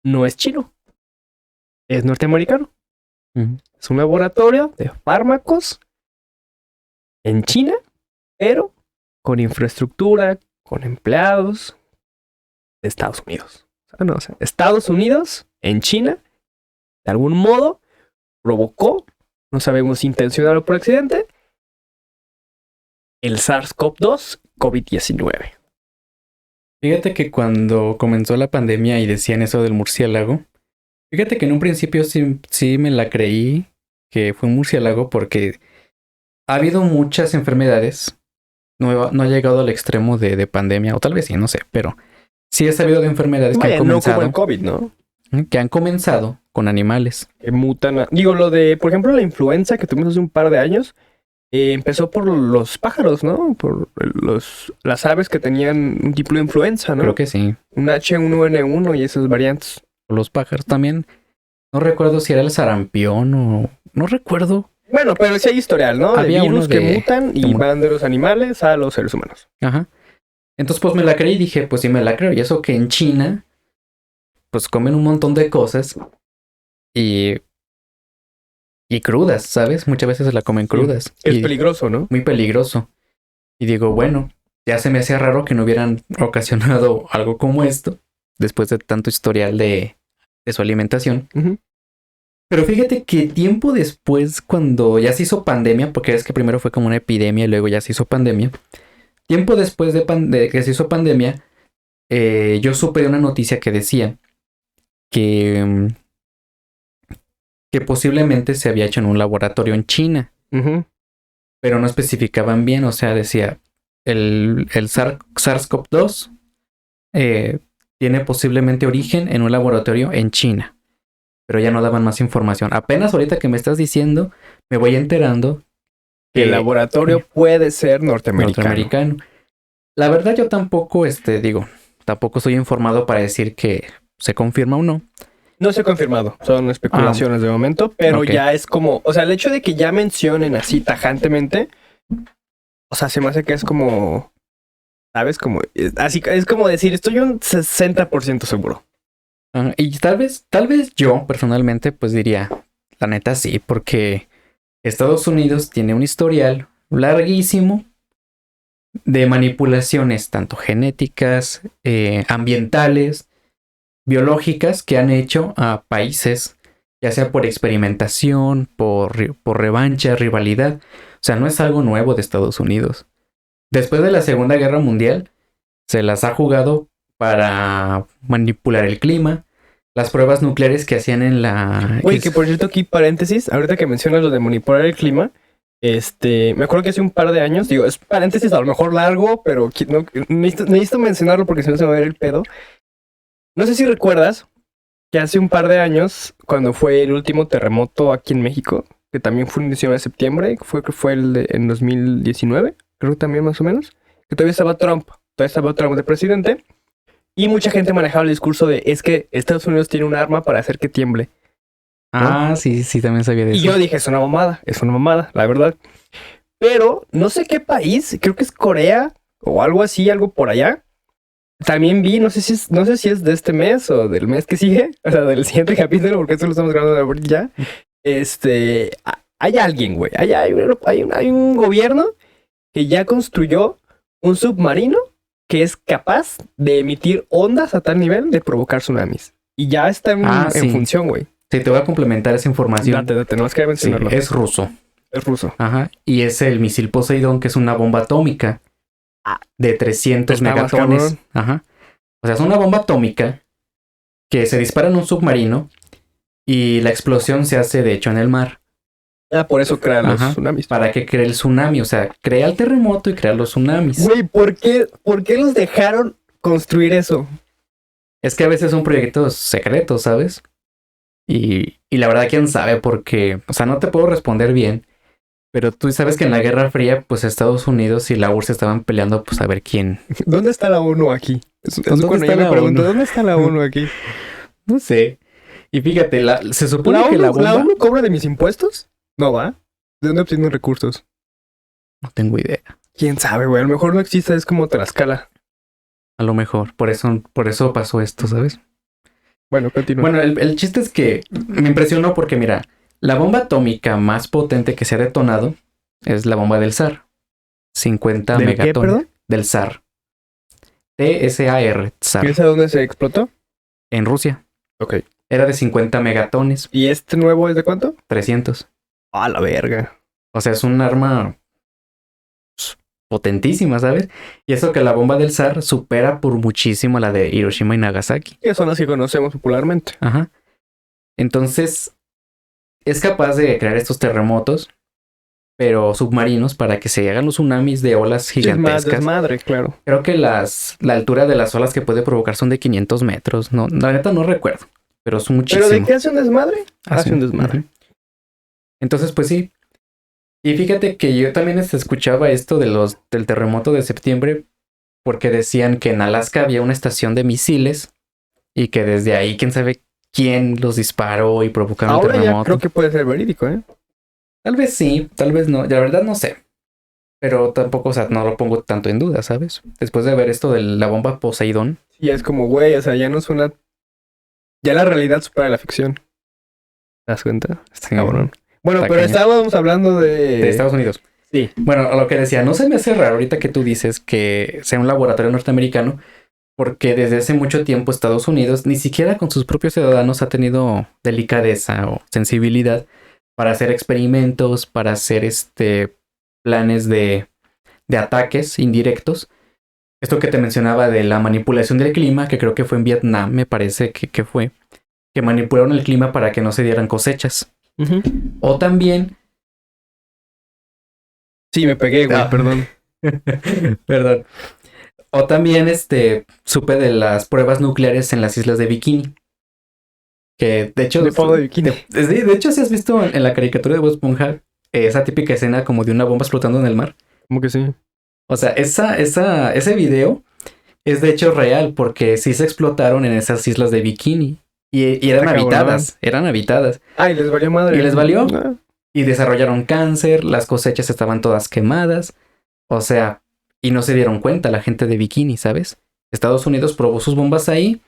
no es chino, es norteamericano. Es un laboratorio de fármacos en China, pero con infraestructura, con empleados de Estados Unidos. O sea, Estados Unidos en China de algún modo provocó, no sabemos si intencional o por accidente, el SARS-CoV-2 COVID-19. Fíjate que cuando comenzó la pandemia y decían eso del murciélago, fíjate que en un principio sí me la creí que fue un murciélago porque ha habido muchas enfermedades. No ha llegado al extremo de pandemia, o tal vez sí, no sé, pero sí he sabido de enfermedades que han comenzado. No como el COVID, ¿no? Que han comenzado con animales. Que mutan. Digo, lo de, por ejemplo, la influenza que tuvimos hace un par de años, empezó por los pájaros, ¿no? Por las aves que tenían un tipo de influenza, ¿no? Creo que sí. Un H1N1 y esas variantes. Los pájaros también. No recuerdo si era el sarampión o... No recuerdo. Bueno, pero sí hay historial, ¿no? Había de virus uno que mutan y como- van de los animales a los seres humanos. Ajá. Entonces pues me la creí y dije, pues sí me la creo. Y eso que en China, pues comen un montón de cosas y crudas, ¿sabes? Muchas veces se la comen crudas. Es Y peligroso, ¿no? muy peligroso. Y digo, bueno, ya se me hacía raro que no hubieran ocasionado algo como esto después de tanto historial de su alimentación. Ujú. Pero fíjate que tiempo después, cuando ya se hizo pandemia, porque es que primero fue como una epidemia y luego ya se hizo pandemia, tiempo después de que se hizo pandemia, yo supe de una noticia que decía que, que posiblemente se había hecho en un laboratorio en China, Ujú. pero no especificaban bien, o sea, decía, el SARS-CoV-2 tiene posiblemente origen en un laboratorio en China. Pero ya no daban más información. Apenas ahorita que me estás diciendo, me voy enterando Que el laboratorio puede ser norteamericano. La verdad yo tampoco, tampoco soy informado para decir que se confirma o no. No se ha confirmado, son especulaciones de momento, pero ok. ya es como, o sea, el hecho de que ya mencionen así tajantemente, o sea, se me hace que es como, ¿sabes? Como, así es como decir, estoy un 60% seguro. Y tal vez yo personalmente pues diría, la neta sí, porque Estados Unidos tiene un historial larguísimo de manipulaciones tanto genéticas, ambientales, biológicas que han hecho a países, ya sea por experimentación, por revancha, rivalidad. O sea, no es algo nuevo de Estados Unidos. Después de la Segunda Guerra Mundial, se las ha jugado para manipular el clima, las pruebas nucleares que hacían en la... Güey, que por cierto, aquí paréntesis, ahorita que mencionas lo de manipular el clima, me acuerdo que hace un par de años, digo, es paréntesis a lo mejor largo, pero no, necesito mencionarlo porque si no se me va a ver el pedo. No sé si recuerdas que hace un par de años, cuando fue el último terremoto aquí en México, que también fue el 19 de septiembre, que fue en 2019, creo que también más o menos, que todavía estaba Trump de presidente, y mucha gente manejaba el discurso de, es que Estados Unidos tiene un arma para hacer que tiemble. Ah, sí, también sabía de eso. Y yo dije, es una mamada, la verdad. Pero no sé qué país, creo que es Corea o algo así, algo por allá. También vi, no sé si es de este mes o del mes que sigue, o sea, del siguiente capítulo, porque esto lo estamos grabando de abril ya. Hay alguien, güey, hay un gobierno que ya construyó un submarino que es capaz de emitir ondas a tal nivel de provocar tsunamis. Y ya está en sí. función, güey. Sí, te voy a complementar esa información. Date, no más que mencionarlo. Sí, es ruso. Es ruso. Ajá. Y es el misil Poseidón, que es una bomba atómica de 300 Está más megatones. cabrón. Ajá. O sea, es una bomba atómica que se dispara en un submarino y la explosión se hace, de hecho, en el mar. Ah, por eso crean los Ajá. tsunamis. Para que cree el tsunami. O sea, crea el terremoto y crea los tsunamis. Güey, ¿por qué los dejaron construir eso? Es que a veces son proyectos secretos, ¿sabes? Y la verdad, quién sabe, porque, o sea, no te puedo responder bien. Pero tú sabes que en la Guerra Fría, pues Estados Unidos y la URSS estaban peleando, pues a ver quién. ¿Dónde está la ONU aquí? ¿Dónde cuando está yo me la pregunto, ONU? ¿dónde está la ONU aquí? No sé. Y fíjate, se supone que la bomba... ¿La ONU cobra de mis impuestos? No va. ¿De dónde obtienen recursos? No tengo idea. ¿Quién sabe, güey? A lo mejor no existe, es como Tlaxcala. A lo mejor. Por eso pasó esto, ¿sabes? Bueno, continúa. Bueno, el chiste es que me impresionó porque, mira, la bomba atómica más potente que se ha detonado es la bomba del SAR. 50 ¿Del qué, megatones. perdón? Del SAR. TSAR. SAR. ¿Y esa dónde se explotó? En Rusia. Ok. Era de 50 megatones, ¿Y este nuevo es de cuánto? 300. A la verga. O sea, es un arma potentísima, ¿sabes? Y eso que la bomba del zar supera por muchísimo a la de Hiroshima y Nagasaki. Que son las que conocemos popularmente. Ajá. Entonces, es capaz de crear estos terremotos, pero submarinos, para que se hagan los tsunamis de olas Sí, es más gigantescas. desmadre, claro. Creo que la altura de las olas que puede provocar son de 500 metros. No, la neta no recuerdo, pero es muchísimo. ¿Pero de qué hace un desmadre? Hace Hace un desmadre. Ujú. Entonces, pues sí. Y fíjate que yo también escuchaba esto del terremoto de septiembre, porque decían que en Alaska había una estación de misiles y que desde ahí quién sabe quién los disparó y provocaron el Ahora ya terremoto. creo que puede ser verídico, ¿eh? Tal vez sí, tal vez no. La verdad no sé. Pero tampoco, o sea, no lo pongo tanto en duda, ¿sabes? Después de ver esto de la bomba Poseidón. Y es como, güey, o sea, ya no es una... Ya la realidad supera la ficción. ¿Te das cuenta? Sí, Cabrón. Bueno, Está pero cañón. estábamos hablando de Estados Unidos. Sí. Bueno, a lo que decía, no se me hace raro ahorita que tú dices que sea un laboratorio norteamericano, porque desde hace mucho tiempo Estados Unidos ni siquiera con sus propios ciudadanos ha tenido delicadeza o sensibilidad para hacer experimentos, para hacer planes de ataques indirectos. Esto que te mencionaba de la manipulación del clima, que creo que fue en Vietnam, me parece que fue, que manipularon el clima para que no se dieran cosechas. Ujú. O también... Sí, me pegué, güey, Ah. perdón. Perdón. O también supe de las pruebas nucleares en las islas de Bikini. Que de hecho... De fondo de bikini. Sí, de hecho, si has visto en la caricatura de Bob Esponja esa típica escena como de una bomba explotando en el mar. ¿Cómo que sí? O sea, ese video es de hecho real porque sí se explotaron en esas islas de Bikini. Y eran Está cabrón. habitadas, eran habitadas. Ay, les valió madre. ¿Y les valió? Ah. Y desarrollaron cáncer, las cosechas estaban todas quemadas. O sea, y no se dieron cuenta la gente de Bikini, ¿sabes? Estados Unidos probó sus bombas ahí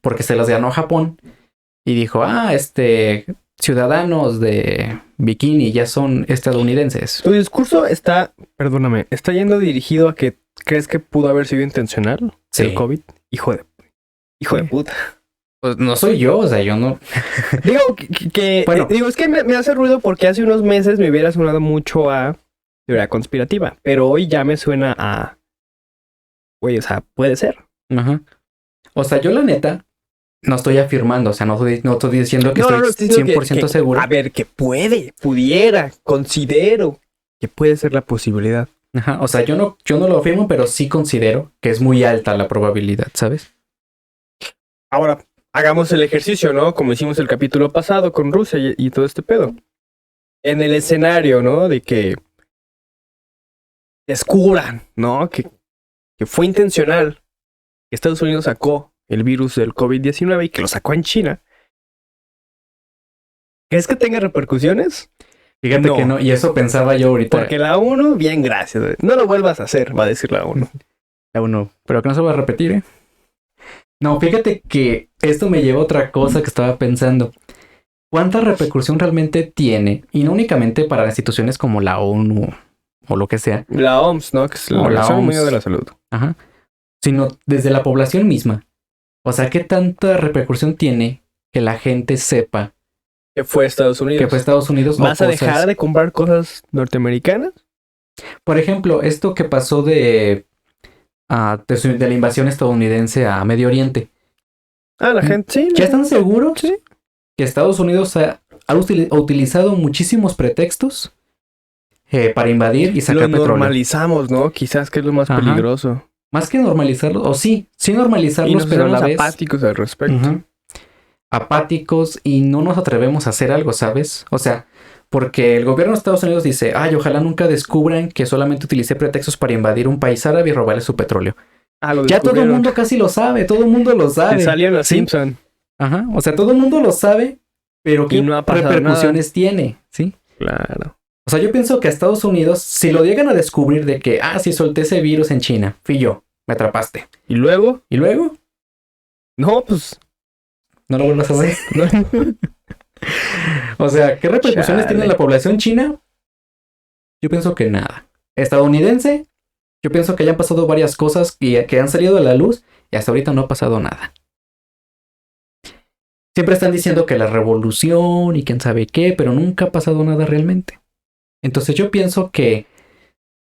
porque se las ganó a Japón. Y dijo, ciudadanos de Bikini ya son estadounidenses. Tu discurso está, perdóname, está yendo dirigido a que crees que pudo haber sido intencional Sí. el COVID. Hijo de puta. Pues no soy yo, o sea, yo no... Digo Bueno. digo, es que me hace ruido porque hace unos meses me hubiera sonado mucho a teoría conspirativa, pero hoy ya me suena a, güey, o sea, puede ser. Ajá. O sea, yo la neta no estoy afirmando, o sea, no estoy diciendo que estoy estoy diciendo 100% seguro. A ver, que pudiera, considero que puede ser la posibilidad. Ajá, o sea, yo no lo afirmo, pero sí considero que es muy alta la probabilidad, ¿sabes? Ahora, hagamos el ejercicio, ¿no? Como hicimos el capítulo pasado con Rusia y todo este pedo. En el escenario, ¿no? De que descubran, ¿no? Que fue intencional. Que Estados Unidos sacó el virus del COVID-19 y que lo sacó en China. ¿Crees que tenga repercusiones? Fíjate No. que no, y eso pensaba yo ahorita. Porque la ONU, bien, gracias. Güey. No lo vuelvas a hacer, va a decir la ONU. Uno, pero que no se va a repetir, ¿eh? No, fíjate que esto me lleva a otra cosa que estaba pensando. ¿Cuánta repercusión realmente tiene? Y no únicamente para instituciones como la ONU o lo que sea. La OMS, ¿no? Que es la O la Organización OMS. Mundial de la Salud. Ajá. Sino desde la población misma. O sea, ¿qué tanta repercusión tiene que la gente sepa Que fue Estados Unidos. que fue Estados Unidos? ¿Vas o a cosas? dejar de comprar cosas norteamericanas? Por ejemplo, esto que pasó de la invasión estadounidense a Medio Oriente. Ah, la gente, sí. ¿Ya están seguros Sí. que Estados Unidos ha utilizado muchísimos pretextos para invadir y sacar Lo petróleo? normalizamos, ¿no? Quizás que es lo más Ajá. peligroso. Más que normalizarlos, o sí Y normalizarlos, nos pero a la hacemos vez apáticos al respecto. Ujú. Apáticos y no nos atrevemos a hacer algo, ¿sabes? O sea, porque el gobierno de Estados Unidos dice, ojalá nunca descubran que solamente utilicé pretextos para invadir un país árabe y robarle su petróleo. Ah, lo Ya todo el descubrieron. mundo casi lo sabe, todo el mundo lo Te sabe. salió en los ¿sí? Simpson. Ajá, o sea, todo el mundo lo sabe, pero ¿qué Y no ha pasado repercusiones tiene? ¿Sí? Claro. O sea, yo pienso que a Estados Unidos, si lo llegan a descubrir de que, sí, solté ese virus en China, fui yo, me atrapaste. ¿Y luego? ¿Y luego? No, pues... ¿No lo vuelvas a ver? no. O sea, ¿qué repercusiones Chale. tiene en la población china? Yo pienso que nada. Estadounidense, yo pienso que ya han pasado varias cosas que han salido a la luz y hasta ahorita no ha pasado nada. siempre están diciendo que la revolución y quién sabe qué, pero nunca ha pasado nada realmente. Entonces yo pienso que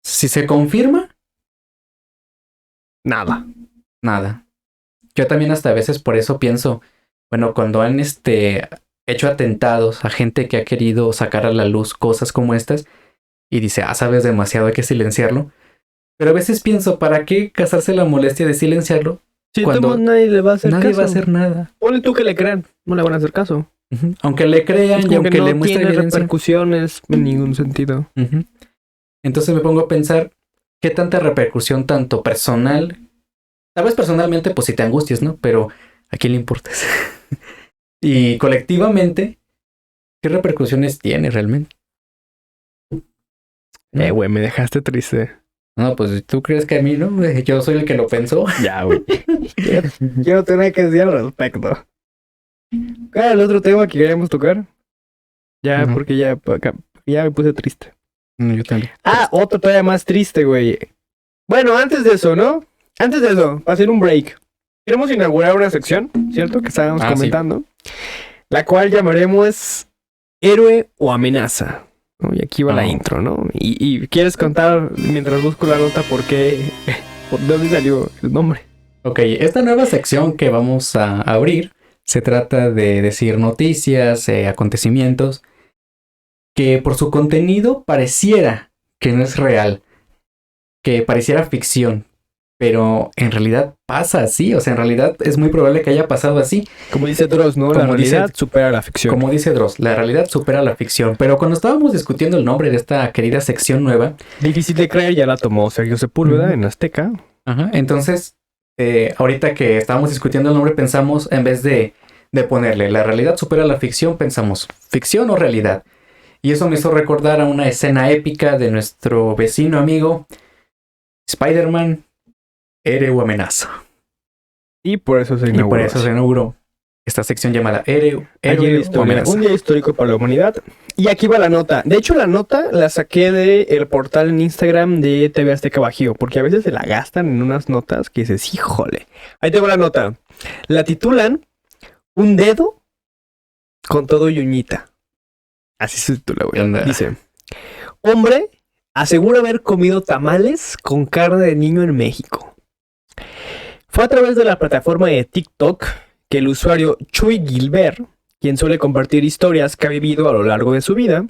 si se confirma, Nada. nada. Yo también hasta a veces por eso pienso, bueno, cuando han hecho atentados a gente que ha querido sacar a la luz cosas como estas y dice, sabes demasiado, hay que silenciarlo. Pero a veces pienso, ¿para qué casarse la molestia de silenciarlo? Si Cuando nadie le va a hacer nadie caso. va a hacer nada. Ponle tú que le crean, no le van a hacer caso. Aunque le crean Es y como que aunque no le muestre tiene evidencia. repercusiones en ningún sentido. Entonces me pongo a pensar qué tanta repercusión tanto personal, tal vez personalmente pues si te angustias, ¿no? Pero ¿a quién le importa? Y colectivamente, ¿qué repercusiones tiene realmente? Güey, me dejaste triste. No, pues tú crees que a mí, ¿no? Yo soy el que lo pensó. Ya, güey. Yo no tengo nada que decir al respecto. ¿Cuál era el otro tema que queríamos tocar? Ya, No. porque ya me puse triste. Yo también. Otro todavía más triste, güey. Bueno, antes de eso, ¿no? Antes de eso, va a ser un break. Queremos inaugurar una sección, ¿cierto? Que estábamos comentando. Sí. La cual llamaremos Héroe o Amenaza. ¿No? Y aquí va la intro, ¿no? Y quieres contar, mientras busco la nota, por dónde salió el nombre. Ok, esta nueva sección que vamos a abrir se trata de decir noticias, acontecimientos que por su contenido pareciera que no es real, que pareciera ficción, pero en realidad pasa así, o sea, en realidad es muy probable que haya pasado así. Como dice Dross, ¿no? La realidad supera la ficción. Como dice Dross, la realidad supera la ficción, pero cuando estábamos discutiendo el nombre de esta querida sección nueva... Difícil de creer, ya la tomó Sergio Sepúlveda en Azteca. Ajá, entonces, ahorita que estábamos discutiendo el nombre pensamos, en vez de ponerle la realidad supera la ficción, pensamos, ¿ficción o realidad? Y eso me hizo recordar a una escena épica de nuestro vecino amigo Spider-Man, Héroe o Amenaza. Y por eso se inauguró esta sección llamada Héroe o Amenaza. Un día histórico para la humanidad. Y aquí va la nota. De hecho, la nota la saqué del portal en Instagram de TV Azteca Bajío, porque a veces se la gastan en unas notas que dices, híjole. Ahí tengo la nota. La titulan Un dedo con todo y uñita. Así se titula, güey. Dice, hombre asegura haber comido tamales con carne de niño en México. Fue a través de la plataforma de TikTok que el usuario Chuy Gilbert, quien suele compartir historias que ha vivido a lo largo de su vida,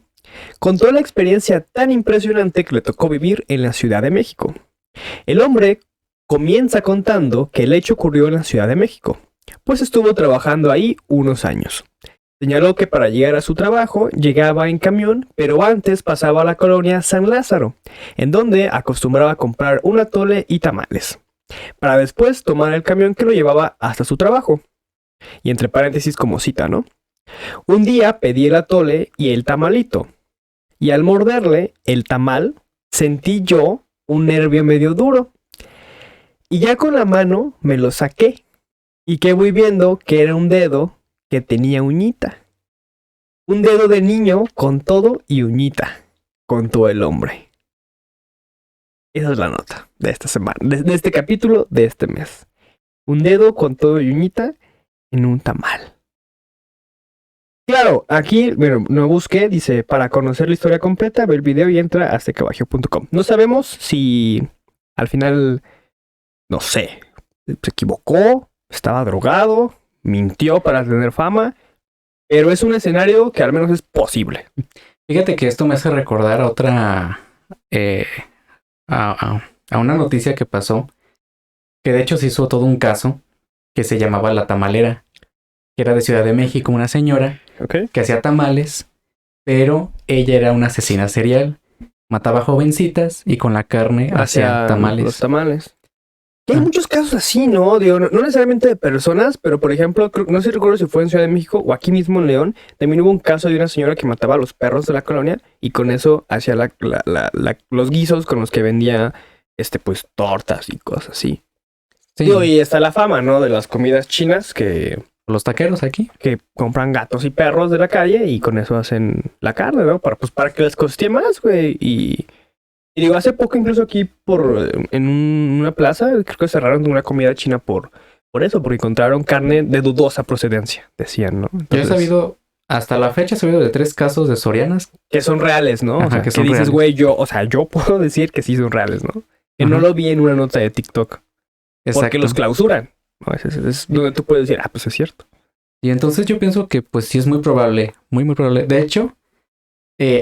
contó la experiencia tan impresionante que le tocó vivir en la Ciudad de México. El hombre comienza contando que el hecho ocurrió en la Ciudad de México, pues estuvo trabajando ahí unos años. Señaló que para llegar a su trabajo llegaba en camión, pero antes pasaba a la colonia San Lázaro, en donde acostumbraba a comprar un atole y tamales, para después tomar el camión que lo llevaba hasta su trabajo. Y entre paréntesis como cita, ¿no? Un día pedí el atole y el tamalito, y al morderle el tamal sentí yo un nervio medio duro, y ya con la mano me lo saqué, y que voy viendo que era un dedo que tenía uñita. Un dedo de niño con todo y uñita, contó el hombre. Esa es la nota de esta semana, de este capítulo de este mes. Un dedo con todo y uñita en un tamal. Claro, aquí, bueno, no busqué, dice, para conocer la historia completa, ve el video y entra a aztecabajío.com. No sabemos si al final, no sé, se equivocó, estaba drogado, mintió para tener fama, pero es un escenario que al menos es posible. Fíjate que esto me hace recordar a otra, a una noticia que pasó, que de hecho se hizo todo un caso, que se llamaba La Tamalera, que era de Ciudad de México, una señora que hacía tamales, pero ella era una asesina serial, mataba jovencitas y con la carne hacía tamales. Los tamales. Y hay muchos casos así, ¿no? Digo, no necesariamente de personas, pero por ejemplo, no sé si recuerdo si fue en Ciudad de México o aquí mismo en León, también hubo un caso de una señora que mataba a los perros de la colonia y con eso hacía los guisos con los que vendía, pues, tortas y cosas así. Sí. Digo, y está la fama, ¿no? De las comidas chinas que... Los taqueros aquí. Que compran gatos y perros de la calle y con eso hacen la carne, ¿no? Para que les coste más, güey. Y digo, hace poco incluso aquí en una plaza, creo que cerraron una comida china por Por eso, porque encontraron carne de dudosa procedencia, decían, ¿no? Yo he Entonces, sabido, hasta la fecha he sabido de 3 casos de sorianas. que son reales, ¿no? Ajá, O sea, que que son dices, reales. güey, yo puedo decir que sí son reales, ¿no? Que no Ajá. lo vi en una nota de TikTok. Porque Exacto. los clausuran, ¿no? Es donde tú puedes decir, pues es cierto. Y entonces yo pienso que pues sí es muy probable, muy probable. De hecho,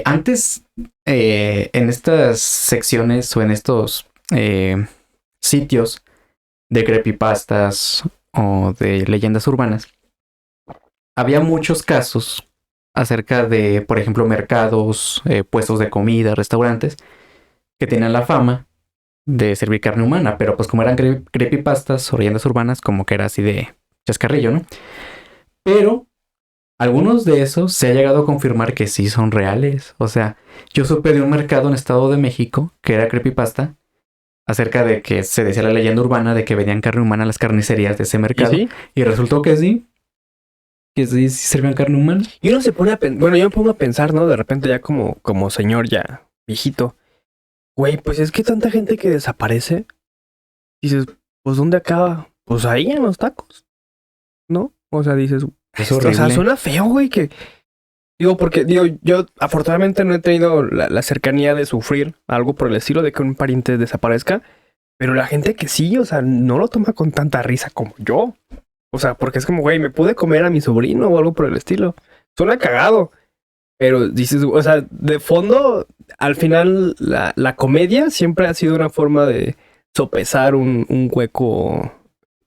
antes en estas secciones o en estos sitios de creepypastas o de leyendas urbanas, había muchos casos acerca de, por ejemplo, mercados, puestos de comida, restaurantes, que tenían la fama de servir carne humana, pero pues como eran creepypastas o leyendas urbanas, como que era así de chascarrillo, ¿no? Pero algunos de esos se ha llegado a confirmar que sí son reales. O sea, yo supe de un mercado en Estado de México que era creepypasta acerca de que se decía la leyenda urbana de que vendían carne humana a las carnicerías de ese ¿Y mercado. sí? Y resultó que sí servían carne humana. Y uno se pone a pensar, bueno, yo me pongo a pensar, ¿no? De repente ya como señor ya viejito. Güey, pues es que tanta gente que desaparece. Dices, pues ¿dónde acaba? Pues ahí en los tacos, ¿no? O sea, dices, Es o sea, horrible. suena feo, güey, que... Digo, porque digo, yo afortunadamente no he tenido la cercanía de sufrir algo por el estilo de que un pariente desaparezca, pero la gente que sí, o sea, no lo toma con tanta risa como yo. O sea, porque es como, güey, me pude comer a mi sobrino o algo por el estilo. Suena cagado, pero dices, o sea, de fondo, al final, la comedia siempre ha sido una forma de sopesar un hueco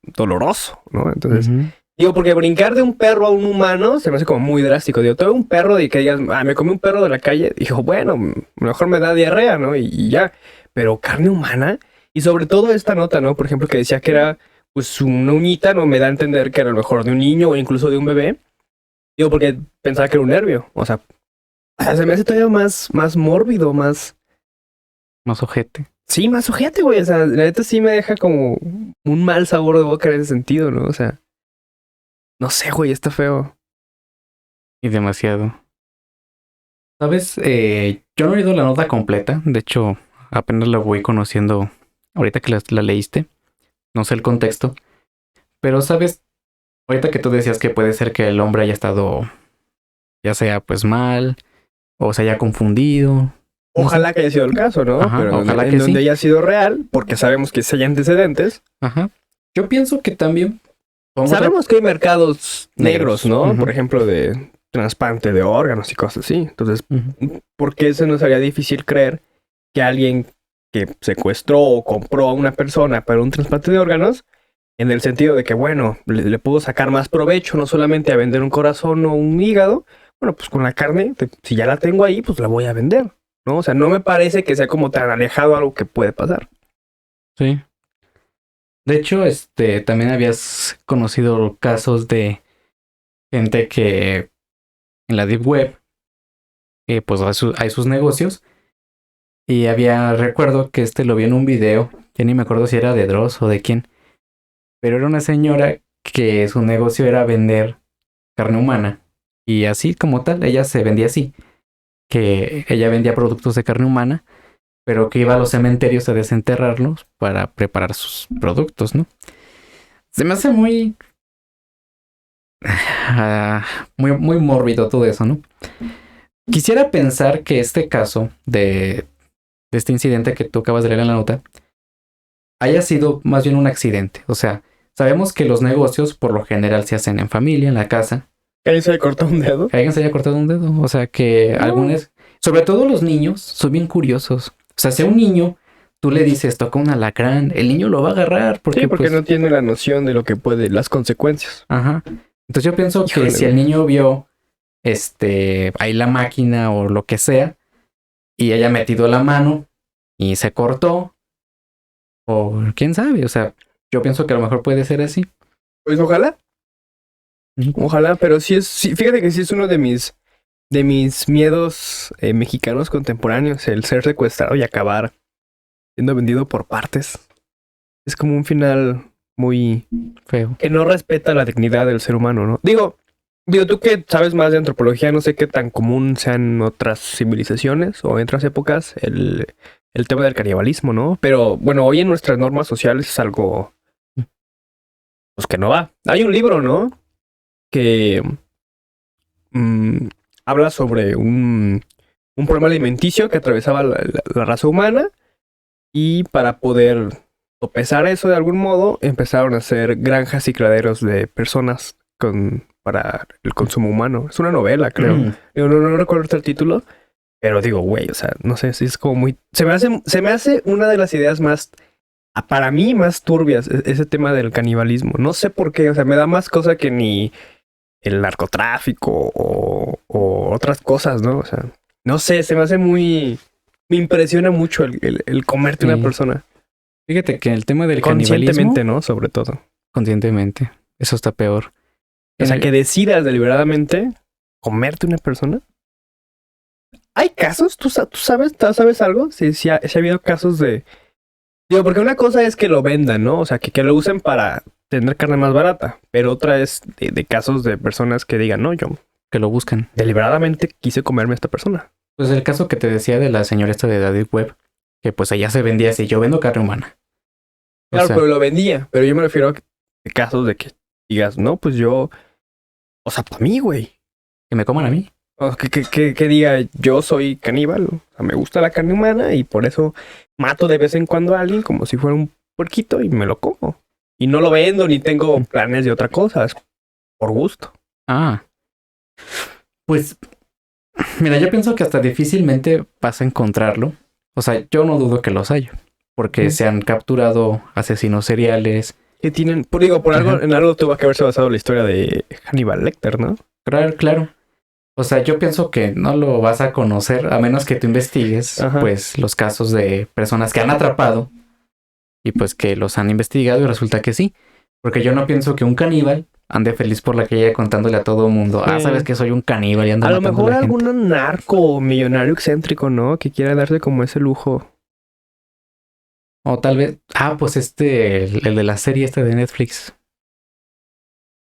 doloroso, ¿no? Entonces, Ujú. digo, porque brincar de un perro a un humano se me hace como muy drástico. Digo, todo un perro de que digas, me comí un perro de la calle. Dijo, bueno, mejor me da diarrea, ¿no? Y ya. Pero carne humana. Y sobre todo esta nota, ¿no? Por ejemplo, que decía que era, pues, una uñita, ¿no? Me da a entender que era a lo mejor de un niño o incluso de un bebé. Digo, porque pensaba que era un nervio. O sea, se me hace todavía más mórbido, más... Más ojete. Sí, más ojete, güey. O sea, la neta sí me deja como un mal sabor de boca en ese sentido, ¿no? O sea, no sé, güey, está feo. Y demasiado. ¿Sabes? Yo no he leído la nota completa. De hecho, apenas la voy conociendo ahorita que la leíste. No sé el contexto. Pero, ¿sabes? Ahorita que tú decías que puede ser que el hombre haya estado, ya sea pues mal, o se haya confundido. No sé. Ojalá que haya sido el caso, ¿no? Ajá, Pero ojalá en que donde sí. haya sido real, porque sabemos que si hay antecedentes. Ajá. Yo pienso que también. Sabemos que hay mercados negros, ¿no? Ujú. Por ejemplo, de trasplante de órganos y cosas así. Entonces, Ujú. ¿por qué se nos haría difícil creer que alguien que secuestró o compró a una persona para un trasplante de órganos, en el sentido de que, bueno, le puedo sacar más provecho, no solamente a vender un corazón o un hígado, bueno, pues con la carne, si ya la tengo ahí, pues la voy a vender, ¿no? O sea, no me parece que sea como tan alejado algo que puede pasar. Sí. De hecho, también habías conocido casos de gente que en la Deep Web, pues hay sus negocios. Y recuerdo que lo vi en un video, ya ni me acuerdo si era de Dross o de quién, pero era una señora que su negocio era vender carne humana. Y así como tal, ella se vendía así, que ella vendía productos de carne humana, pero que iba a los cementerios a desenterrarlos para preparar sus productos, ¿no? Se me hace muy mórbido todo eso, ¿no? Quisiera pensar que este caso de este incidente que tú acabas de leer en la nota haya sido más bien un accidente. O sea, sabemos que los negocios por lo general se hacen en familia, en la casa. ¿Que alguien se le cortó un dedo? Que alguien se haya cortado un dedo. O sea, que No. algunos, sobre todo los niños, son bien curiosos. O sea, si a un niño tú le dices toca un alacrán, el niño lo va a agarrar porque, Sí, porque pues, no tiene la noción de lo que puede, las consecuencias. ajá. Entonces yo pienso que Híjole, si el güey. niño vio ahí la máquina o lo que sea y haya metido la mano y se cortó, o quién sabe, o sea, yo pienso que a lo mejor puede ser así. Pues ojalá, ojalá, pero sí, fíjate que sí es uno de mis miedos mexicanos contemporáneos, el ser secuestrado y acabar siendo vendido por partes. Es como un final muy Feo. que no respeta la dignidad del ser humano, ¿no? Digo, tú que sabes más de antropología, no sé qué tan común sean otras civilizaciones o en otras épocas el tema del canibalismo, ¿no? Pero bueno, hoy en nuestras normas sociales es algo pues que no va. Hay un libro, ¿no? Que habla sobre un problema alimenticio que atravesaba la raza humana y para poder sopesar eso de algún modo empezaron a hacer granjas y criaderos de personas para el consumo humano. Es una novela, creo. Yo no recuerdo el título, pero digo, güey, o sea, no sé si es como muy... Se me hace una de las ideas más, para mí, más turbias, ese tema del canibalismo. No sé por qué, o sea, me da más cosa que ni el narcotráfico o otras cosas, ¿no? O sea, no sé, se me hace muy... Me impresiona mucho el comerte una persona. Fíjate que el tema del conscientemente, canibalismo... ¿no? Sobre todo. Conscientemente. Eso está peor. O sea, que decidas deliberadamente comerte una persona. ¿Hay casos? ¿Tú sabes algo? Si ha habido casos de... Digo, porque una cosa es que lo vendan, ¿no? O sea, que lo usen para tener carne más barata. Pero otra es de casos de personas que digan, no, yo... Que lo buscan. Deliberadamente quise comerme a esta persona. Pues el caso que te decía de la señora esta de David Webb, que pues allá se vendía así, yo vendo carne humana. Claro, o sea, pero lo vendía. Pero yo me refiero a casos de que digas, no, pues yo... O sea, para mí, güey. Que me coman a mí. O que diga, yo soy caníbal. O sea, me gusta la carne humana y por eso mato de vez en cuando a alguien como si fuera un puerquito y me lo como. Y no lo vendo ni tengo planes de otra cosa. Es por gusto. Ah. Pues... Mira, yo pienso que hasta difícilmente vas a encontrarlo. O sea, yo no dudo que los haya. Porque se han capturado asesinos seriales. Que tienen, por algo, en algo tuvo que haberse basado la historia de Hannibal Lecter, ¿no? Claro. O sea, yo pienso que no lo vas a conocer a menos que tú investigues, pues, los casos de personas que han atrapado y pues que los han investigado y resulta que sí. Porque yo no pienso que un caníbal ande feliz por la calle contándole a todo mundo, sabes que soy un caníbal y ando matando a la gente. A lo mejor algún narco millonario excéntrico, ¿no? Que quiera darse como ese lujo. O tal vez... pues el de la serie esta de Netflix.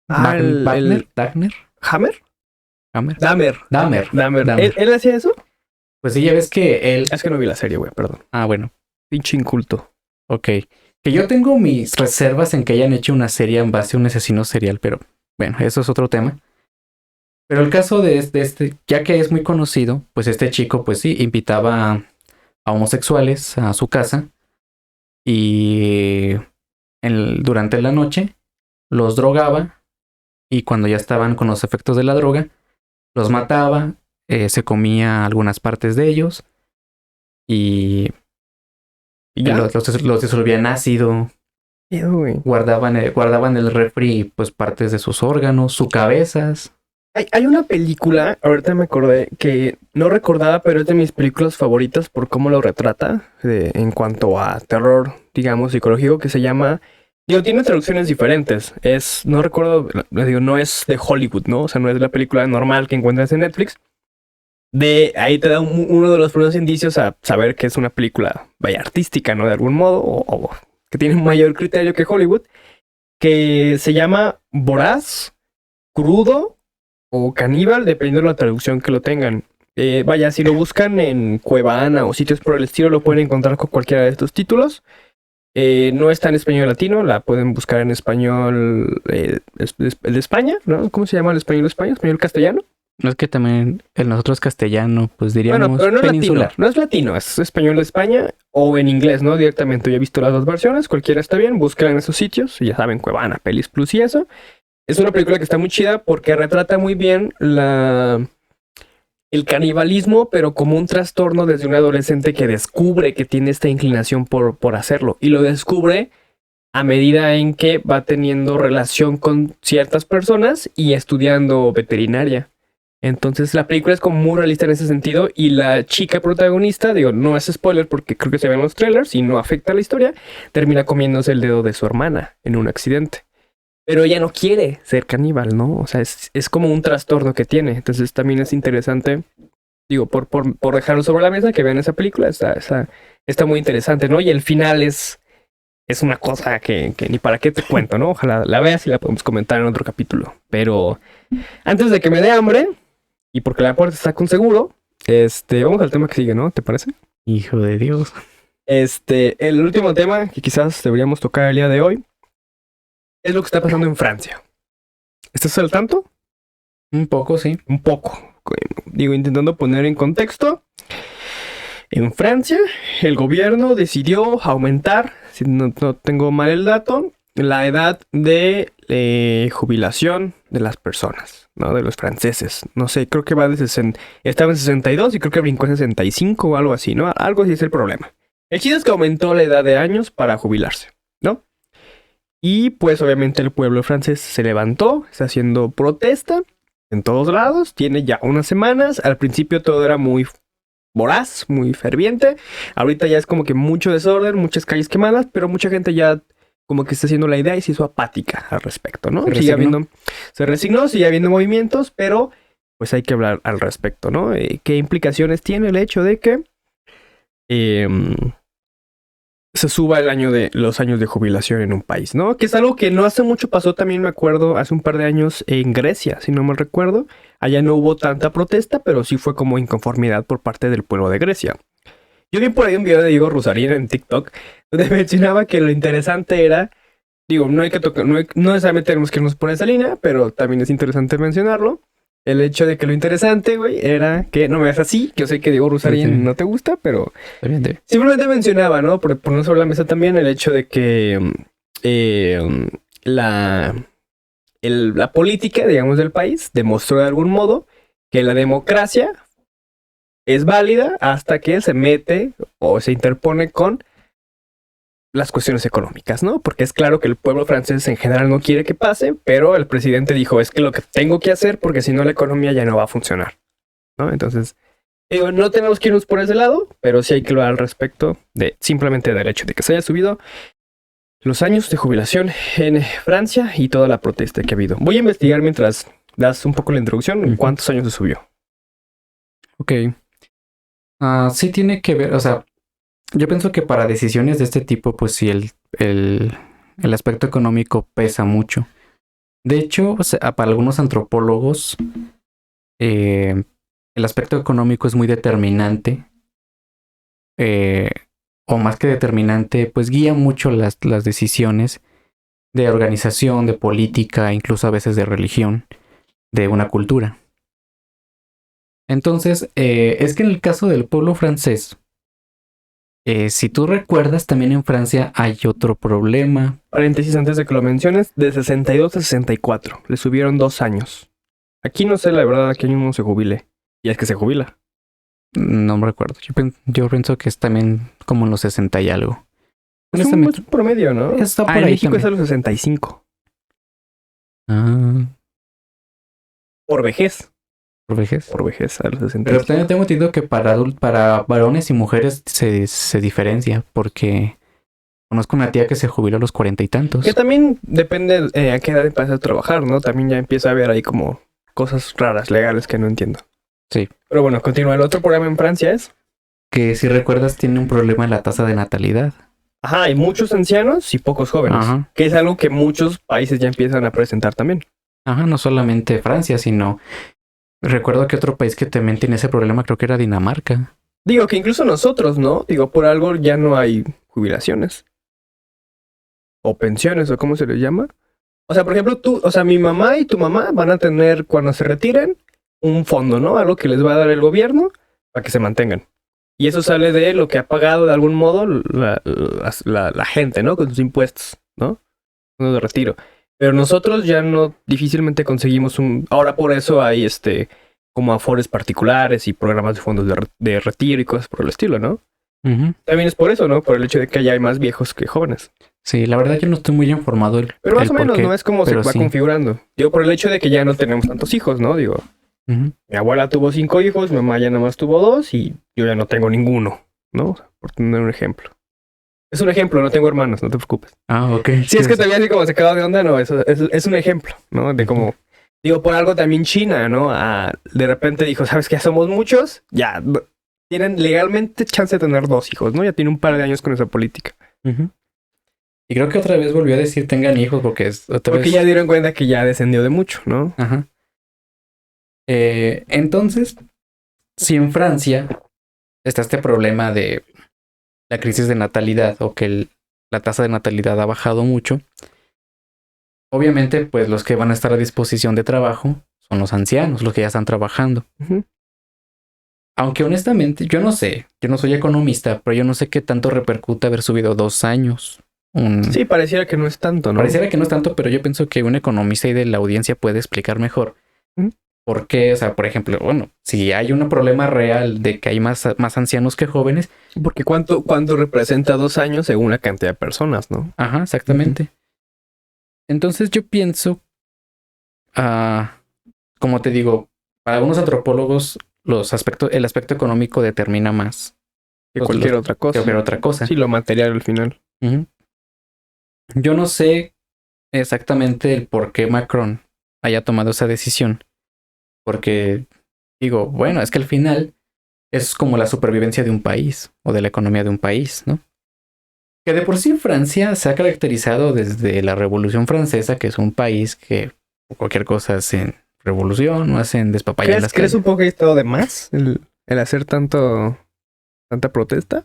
¿Dagner? ¿Hammer? Dahmer. ¿Él hacía eso? Pues sí, ya ves que él... Es que no vi la serie, güey, perdón. Bueno. Pinche inculto. Ok. Que yo tengo mis reservas en que hayan hecho una serie en base a un asesino serial, pero bueno, eso es otro tema. Pero el caso de este, ya que es muy conocido, pues este chico, pues sí, invitaba a homosexuales a su casa y durante la noche los drogaba y cuando ya estaban con los efectos de la droga, los mataba, se comía algunas partes de ellos y los disolvía en ácido. Guardaban el refri pues partes de sus órganos, sus cabezas. Hay una película, ahorita me acordé, que no recordaba, pero es de mis películas favoritas por cómo lo retrata en cuanto a terror, digamos, psicológico, que se llama... tiene traducciones diferentes. No recuerdo, no es de Hollywood, ¿no? O sea, no es la película normal que encuentras en Netflix. Ahí te da uno de los primeros indicios a saber que es una película, vaya, artística, ¿no? De algún modo, o que tiene un mayor criterio que Hollywood, que se llama Voraz, Crudo o Caníbal, dependiendo de la traducción que lo tengan. Vaya, si lo buscan en Cuevana o sitios por el estilo, lo pueden encontrar con cualquiera de estos títulos. No está en español latino, la pueden buscar en español el de España, ¿no? ¿Cómo se llama el español de España? ¿Español castellano? No es que también nosotros castellano, pues diríamos pero no peninsular. Latino, no es latino, es español de España o en inglés, ¿no? Directamente. Yo he visto las dos versiones, cualquiera está bien, buscan en esos sitios, ya saben, Cuevana, Pelis Plus y eso. Es una película que está muy chida porque retrata muy bien el canibalismo, pero como un trastorno desde un adolescente que descubre que tiene esta inclinación por hacerlo. Y lo descubre a medida en que va teniendo relación con ciertas personas y estudiando veterinaria. Entonces la película es como muy realista en ese sentido y la chica protagonista, no es spoiler porque creo que se ven los trailers y no afecta a la historia, termina comiéndose el dedo de su hermana en un accidente. Pero ella no quiere ser caníbal, ¿no? O sea, es como un trastorno que tiene. Entonces también es interesante, por dejarlo sobre la mesa, que vean esa película, está muy interesante, ¿no? Y el final es una cosa que ni para qué te cuento, ¿no? Ojalá la veas y la podemos comentar en otro capítulo. Pero antes de que me dé hambre, y porque la puerta está con seguro, vamos al tema que sigue, ¿no? ¿Te parece? Hijo de Dios. El último tema que quizás deberíamos tocar el día de hoy es lo que está pasando en Francia. ¿Estás al tanto? Un poco, sí. Un poco. Digo, intentando poner en contexto. En Francia, el gobierno decidió aumentar, si no tengo mal el dato, la edad de jubilación de las personas, ¿no? De los franceses. No sé, creo que va de estaba en 62 y creo que brincó a 65 o algo así, ¿no? Algo así es el problema. El chiste es que aumentó la edad de años para jubilarse, ¿no? Y pues obviamente el pueblo francés se levantó, está haciendo protesta en todos lados, tiene ya unas semanas. Al principio todo era muy voraz, muy ferviente. Ahorita ya es como que mucho desorden, muchas calles quemadas, pero mucha gente ya como que está haciendo la idea y se hizo apática al respecto, ¿no? Se resignó, sigue habiendo movimientos, pero pues hay que hablar al respecto, ¿no? ¿Qué implicaciones tiene el hecho de que se suba los años de jubilación en un país, ¿no? Que es algo que no hace mucho pasó, también me acuerdo, hace un par de años en Grecia, si no mal recuerdo. Allá no hubo tanta protesta, pero sí fue como inconformidad por parte del pueblo de Grecia. Yo vi por ahí un video de Diego Rusarín en TikTok, donde mencionaba que lo interesante era, digo, no hay que tocar, no necesariamente tenemos que irnos por esa línea, pero también es interesante mencionarlo. El hecho de que lo interesante, güey, era que no me veas así. Yo sé que Diego Rusarín no te gusta, pero simplemente mencionaba, ¿no? Por poner sobre la mesa también el hecho de que la política, digamos, del país demostró de algún modo que la democracia es válida hasta que se mete o se interpone con las cuestiones económicas, ¿no? Porque es claro que el pueblo francés en general no quiere que pase, pero el presidente dijo, es que lo que tengo que hacer porque si no la economía ya no va a funcionar, ¿no? Entonces, digo, no tenemos que irnos por ese lado, pero sí hay que hablar al respecto de simplemente del hecho de que se haya subido los años de jubilación en Francia y toda la protesta que ha habido. Voy a investigar mientras das un poco la introducción, ¿cuántos años se subió? Ok. Sí tiene que ver, o sea, yo pienso que para decisiones de este tipo, pues sí, el aspecto económico pesa mucho. De hecho, o sea, para algunos antropólogos, el aspecto económico es muy determinante, o más que determinante, pues guía mucho las decisiones de organización, de política, incluso a veces de religión, de una cultura. Entonces, es que en el caso del pueblo francés, si tú recuerdas, también en Francia hay otro problema. Paréntesis antes de que lo menciones, de 62 a 64. Le subieron 2 años. Aquí no sé la verdad a qué año uno se jubile. Y es que se jubila. No me recuerdo. Yo pienso que es también como en los 60 y algo. Es un promedio, ¿no? Está por en ahí México también. es a los 65. Ah. Por vejez. Por vejez, a los 65. Pero también tengo entendido que para varones y mujeres se diferencia, porque conozco una tía que se jubiló a los 40 y tantos. Que también depende a qué edad empiezas a trabajar, ¿no? También ya empieza a haber ahí como cosas raras, legales que no entiendo. Sí. Pero bueno, continúa. El otro problema en Francia es que, si recuerdas, tiene un problema en la tasa de natalidad. Ajá, hay muchos ancianos y pocos jóvenes. Ajá. Que es algo que muchos países ya empiezan a presentar también. Ajá, no solamente Francia, sino... Recuerdo que otro país que también tiene ese problema, creo que era Dinamarca. Digo que incluso nosotros, ¿no? Digo, por algo ya no hay jubilaciones. O pensiones, o cómo se les llama. O sea, por ejemplo, mi mamá y tu mamá van a tener, cuando se retiren, un fondo, ¿no? Algo que les va a dar el gobierno para que se mantengan. Y eso sale de lo que ha pagado de algún modo la gente, ¿no? Con sus impuestos, ¿no? Fondo de retiro. Pero nosotros ya no, difícilmente conseguimos ahora por eso hay como afores particulares y programas de fondos de retiro y cosas por el estilo, ¿no? Uh-huh. También es por eso, ¿no? Por el hecho de que ya hay más viejos que jóvenes. Sí, la verdad yo no estoy muy informado. Pero más o menos, ¿no? Es como se va configurando. Digo, por el hecho de que ya no tenemos tantos hijos, ¿no? Digo, uh-huh. Mi abuela tuvo 5 hijos, mi mamá ya nada más tuvo 2 y yo ya no tengo ninguno, ¿no? Por tener un ejemplo. Es un ejemplo, no tengo hermanos, no te preocupes. Ah, ok. Si es que te veía así como se quedó de onda, no, eso es un ejemplo, ¿no? De cómo, digo, por algo también China, ¿no? De repente dijo, ¿sabes qué? Somos muchos, ya, tienen legalmente chance de tener 2 hijos, ¿no? Ya tiene un par de años con esa política. Uh-huh. Y creo que otra vez volvió a decir tengan hijos porque porque ya dieron cuenta que ya descendió de mucho, ¿no? Ajá. Entonces, si en Francia está este problema de la crisis de natalidad o que la tasa de natalidad ha bajado mucho, Obviamente, pues los que van a estar a disposición de trabajo son los ancianos, los que ya están trabajando. Ujú. Aunque honestamente, yo no sé, yo no soy economista, pero yo no sé qué tanto repercute haber subido 2 años. Sí, pareciera que no es tanto, ¿no? Pareciera que no es tanto, pero yo pienso que un economista y de la audiencia puede explicar mejor Ujú. por qué, o sea, por ejemplo, bueno, si hay un problema real de que hay más ancianos que jóvenes, Porque cuánto representa 2 años según la cantidad de personas, ¿no? ajá, exactamente. Entonces yo pienso, ah, como te digo, para algunos antropólogos el aspecto económico determina más Que los- cualquier los- otra que cosa. cualquier otra cosa. Sí, lo material al final. Ujú. Yo no sé exactamente el por qué Macron haya tomado esa decisión, porque digo, bueno, es que al final es como la supervivencia de un país o de la economía de un país, ¿no? Que de por sí Francia se ha caracterizado desde la Revolución Francesa, que es un país que por cualquier cosa hacen revolución o hacen despapalle en las ¿Crees calles. un poco que ha estado de más el hacer tanta protesta?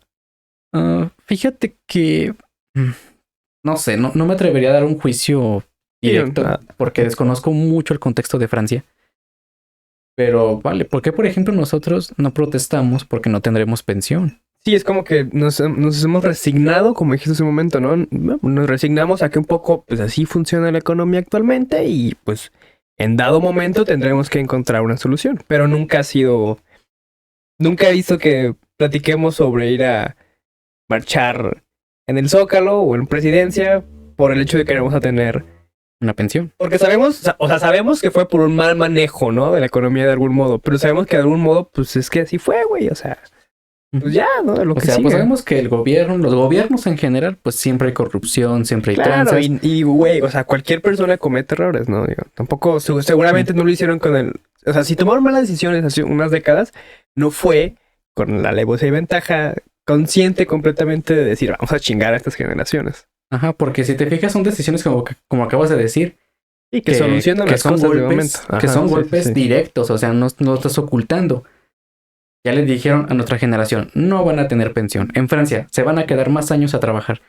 Fíjate que no sé, no me atrevería a dar un juicio Sí, directo porque desconozco mucho el contexto de Francia. Pero vale, ¿por qué por ejemplo nosotros no protestamos porque no tendremos pensión? sí, es como que nos hemos resignado, como dijiste hace un momento, ¿no? Nos resignamos a que un poco, pues así funciona la economía actualmente y pues en dado momento tendremos que encontrar una solución. Pero nunca he visto que platiquemos sobre ir a marchar en el Zócalo o en Presidencia por el hecho de que vamos a tener. Una pensión. Porque sabemos, o sea, sabemos que fue por un mal manejo, ¿no? De la economía de algún modo, pero sabemos que de algún modo, pues es que así fue, güey, o sea, pues ya, ¿no? De lo O que sea, sigue. pues sabemos que el gobierno, los gobiernos en general, pues siempre hay corrupción, siempre hay Claro, tranzas. güey, o sea, cualquier persona comete errores, ¿no? Digo, tampoco, seguramente no lo hicieron con el. O sea, si tomaron malas decisiones hace unas décadas, no fue con la alevosía y ventaja consciente completamente de decir, vamos a chingar a estas generaciones. Ajá, porque si te fijas son decisiones como acabas de decir, Y que solucionan las son cosas de golpes, momento. que Ajá, son sí, golpes sí. directos, o sea, no estás ocultando. Ya les dijeron a nuestra generación, no van a tener pensión. En Francia se van a quedar más años a trabajar.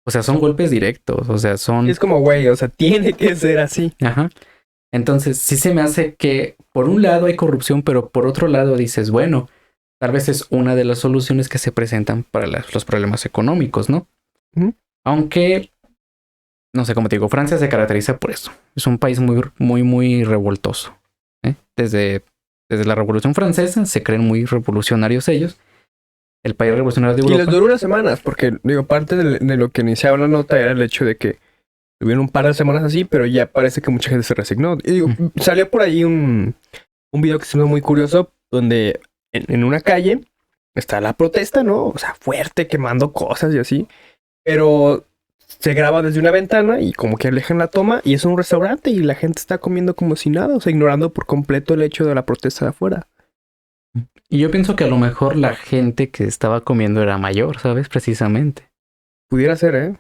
O sea, son golpes directos, o sea, son... Y es como, güey, o sea, tiene que ser así. Ajá. Entonces, sí se me hace que por un lado hay corrupción, pero por otro lado dices, bueno, tal vez es una de las soluciones que se presentan para los problemas económicos, ¿no? Ujú. Aunque, no sé cómo te digo, Francia se caracteriza por eso. Es un país muy revoltoso. ¿Eh? Desde la Revolución Francesa se creen muy revolucionarios ellos. El país revolucionario de Y les Europa. duró unas semanas, porque, digo, parte de lo que iniciaba la nota era el hecho de que tuvieron un par de semanas así, pero ya parece que mucha gente se resignó. Y digo, salió por ahí un video que se me hizo muy curioso, donde en una calle está la protesta, ¿no? O sea, fuerte, quemando cosas y así. Pero se graba desde una ventana y como que alejan la toma y es un restaurante y la gente está comiendo como si nada, o sea, ignorando por completo el hecho de la protesta de afuera. Y yo pienso que a lo mejor la gente que estaba comiendo era mayor, ¿sabes? Precisamente. Pudiera ser, ¿eh?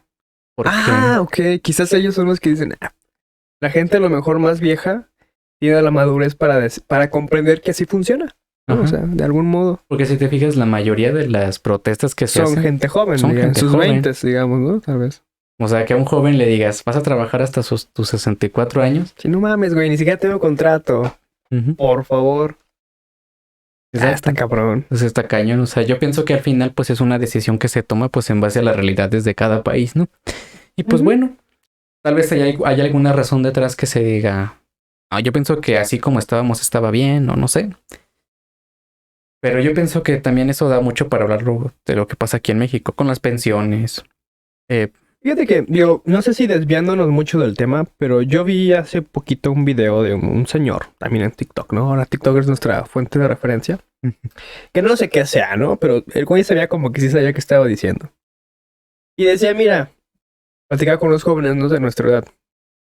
Porque, Ok. Quizás ellos son los que dicen, la gente a lo mejor más vieja tiene la madurez para comprender que así funciona, ¿no? ajá, O sea, de algún modo. porque si te fijas, la mayoría de las protestas que se Son hacen, gente joven, son en gente sus joven. 20, digamos, ¿no? Tal vez. o sea, que a un joven le digas, vas a trabajar hasta tus 64 años. Si no mames, güey, ni siquiera tengo contrato. Ujú. Por favor. Exacto. Está cabrón. Pues está cañón. O sea, yo pienso que al final, pues es una decisión que se toma, pues en base a las realidades de cada país, ¿no? Y pues Ujú. bueno, tal vez haya alguna razón detrás que se diga, yo pienso que así como estábamos estaba bien, o no sé. Pero yo pienso que también eso da mucho para hablar de lo que pasa aquí en México, con las pensiones. Fíjate que, digo, no sé si desviándonos mucho del tema, pero yo vi hace poquito un video de un señor, también en TikTok, ¿no? Ahora TikTok es nuestra fuente de referencia. Que no sé qué sea, ¿no? Pero el güey sabía como que sí sabía qué estaba diciendo. Y decía, mira, platicaba con los jóvenes, ¿no? De nuestra edad.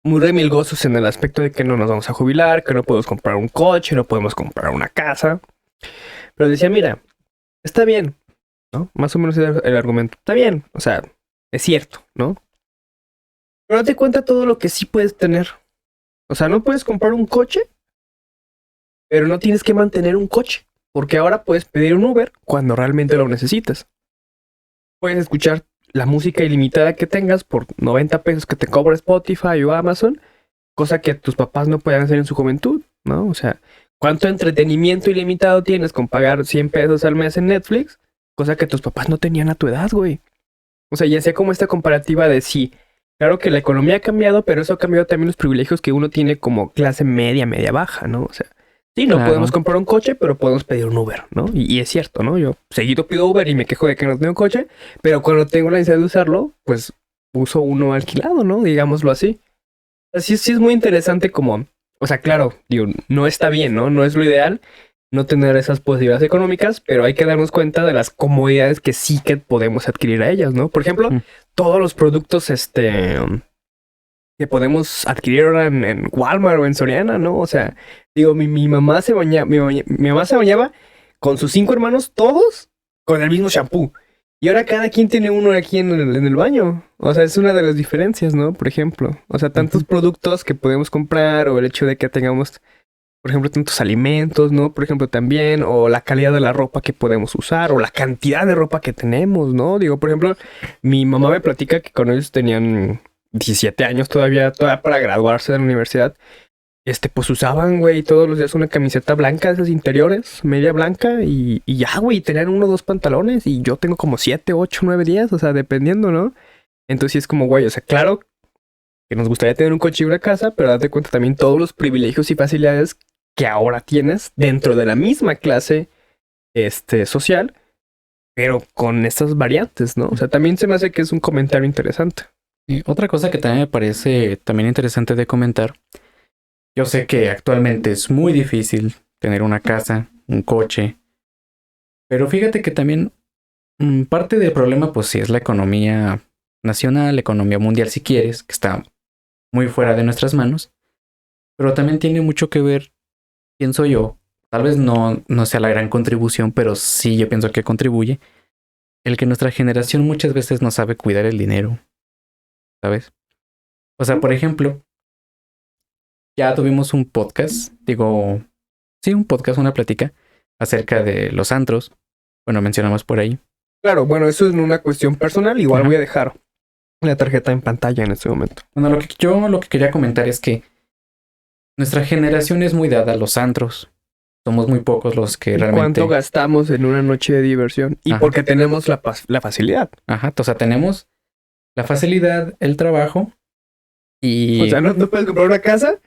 Muy remilgosos en el aspecto de que no nos vamos a jubilar, que no podemos comprar un coche, no podemos comprar una casa. Pero decía, mira, está bien, ¿no? Más o menos era el argumento. Está bien, o sea, es cierto, ¿no? Pero date cuenta todo lo que sí puedes tener. O sea, no puedes comprar un coche, pero no tienes que mantener un coche. Porque ahora puedes pedir un Uber cuando realmente lo necesitas. Puedes escuchar la música ilimitada que tengas por 90 pesos que te cobra Spotify o Amazon, cosa que tus papás no podían hacer en su juventud, ¿no? O sea, ¿cuánto entretenimiento ilimitado tienes con pagar 100 pesos al mes en Netflix? Cosa que tus papás no tenían a tu edad, güey. O sea, y hacía como esta comparativa de sí, claro que la economía ha cambiado, pero eso ha cambiado también los privilegios que uno tiene como clase media, media baja, ¿no? O sea, sí, no Claro. podemos comprar un coche, pero podemos pedir un Uber, ¿no? Y es cierto, ¿no? Yo seguido pido Uber y me quejo de que no tengo coche, pero cuando tengo la necesidad de usarlo, pues uso uno alquilado, ¿no? Digámoslo así. Así sí es muy interesante como, o sea, claro, digo, no está bien, ¿no? No es lo ideal no tener esas posibilidades económicas, pero hay que darnos cuenta de las comodidades que sí que podemos adquirir a ellas, ¿no? Por ejemplo, Mm. todos los productos, que podemos adquirir ahora en Walmart o en Soriana, ¿no? O sea, digo, mi mamá se bañaba, mi mamá se bañaba con sus 5 hermanos, todos con el mismo shampoo. Y ahora cada quien tiene uno aquí en el baño. O sea, es una de las diferencias, ¿no? Por ejemplo. O sea, tantos productos que podemos comprar o el hecho de que tengamos, por ejemplo, tantos alimentos, ¿no? Por ejemplo, también, o la calidad de la ropa que podemos usar, o la cantidad de ropa que tenemos, ¿no? Digo, por ejemplo, mi mamá me platica que cuando ellos tenían 17 años todavía para graduarse de la universidad, pues usaban, güey, todos los días una camiseta blanca, esas interiores, media blanca, y ya, güey, tenían 1 o 2 pantalones, y yo tengo como 7, 8, 9 días, o sea, dependiendo, ¿no? Entonces sí es como, güey, o sea, claro que nos gustaría tener un coche y una casa, pero date cuenta también todos los privilegios y facilidades que ahora tienes dentro de la misma clase, social, pero con estas variantes, ¿no? O sea, también se me hace que es un comentario interesante. Y otra cosa que también me parece también interesante de comentar, yo sé que actualmente es muy difícil tener una casa, un coche, pero fíjate que también parte del problema pues sí es la economía nacional, la economía mundial si quieres, que está muy fuera de nuestras manos, pero también tiene mucho que ver, pienso yo, tal vez no sea la gran contribución, pero sí yo pienso que contribuye, el que nuestra generación muchas veces no sabe cuidar el dinero, ¿sabes? O sea, por ejemplo, ya tuvimos un podcast, digo, sí, un podcast, una plática acerca de los antros. Bueno, mencionamos por ahí. Claro, bueno, eso es una cuestión personal, igual Ajá. voy a dejar la tarjeta en pantalla en este momento. Bueno, lo que quería comentar es que nuestra generación es muy dada a los antros. Somos muy pocos los que ¿Y realmente. cuánto gastamos en una noche de diversión? Y Ajá. porque tenemos la facilidad. Ajá, o sea, tenemos la facilidad, el trabajo y O sea, no puedes comprar una casa,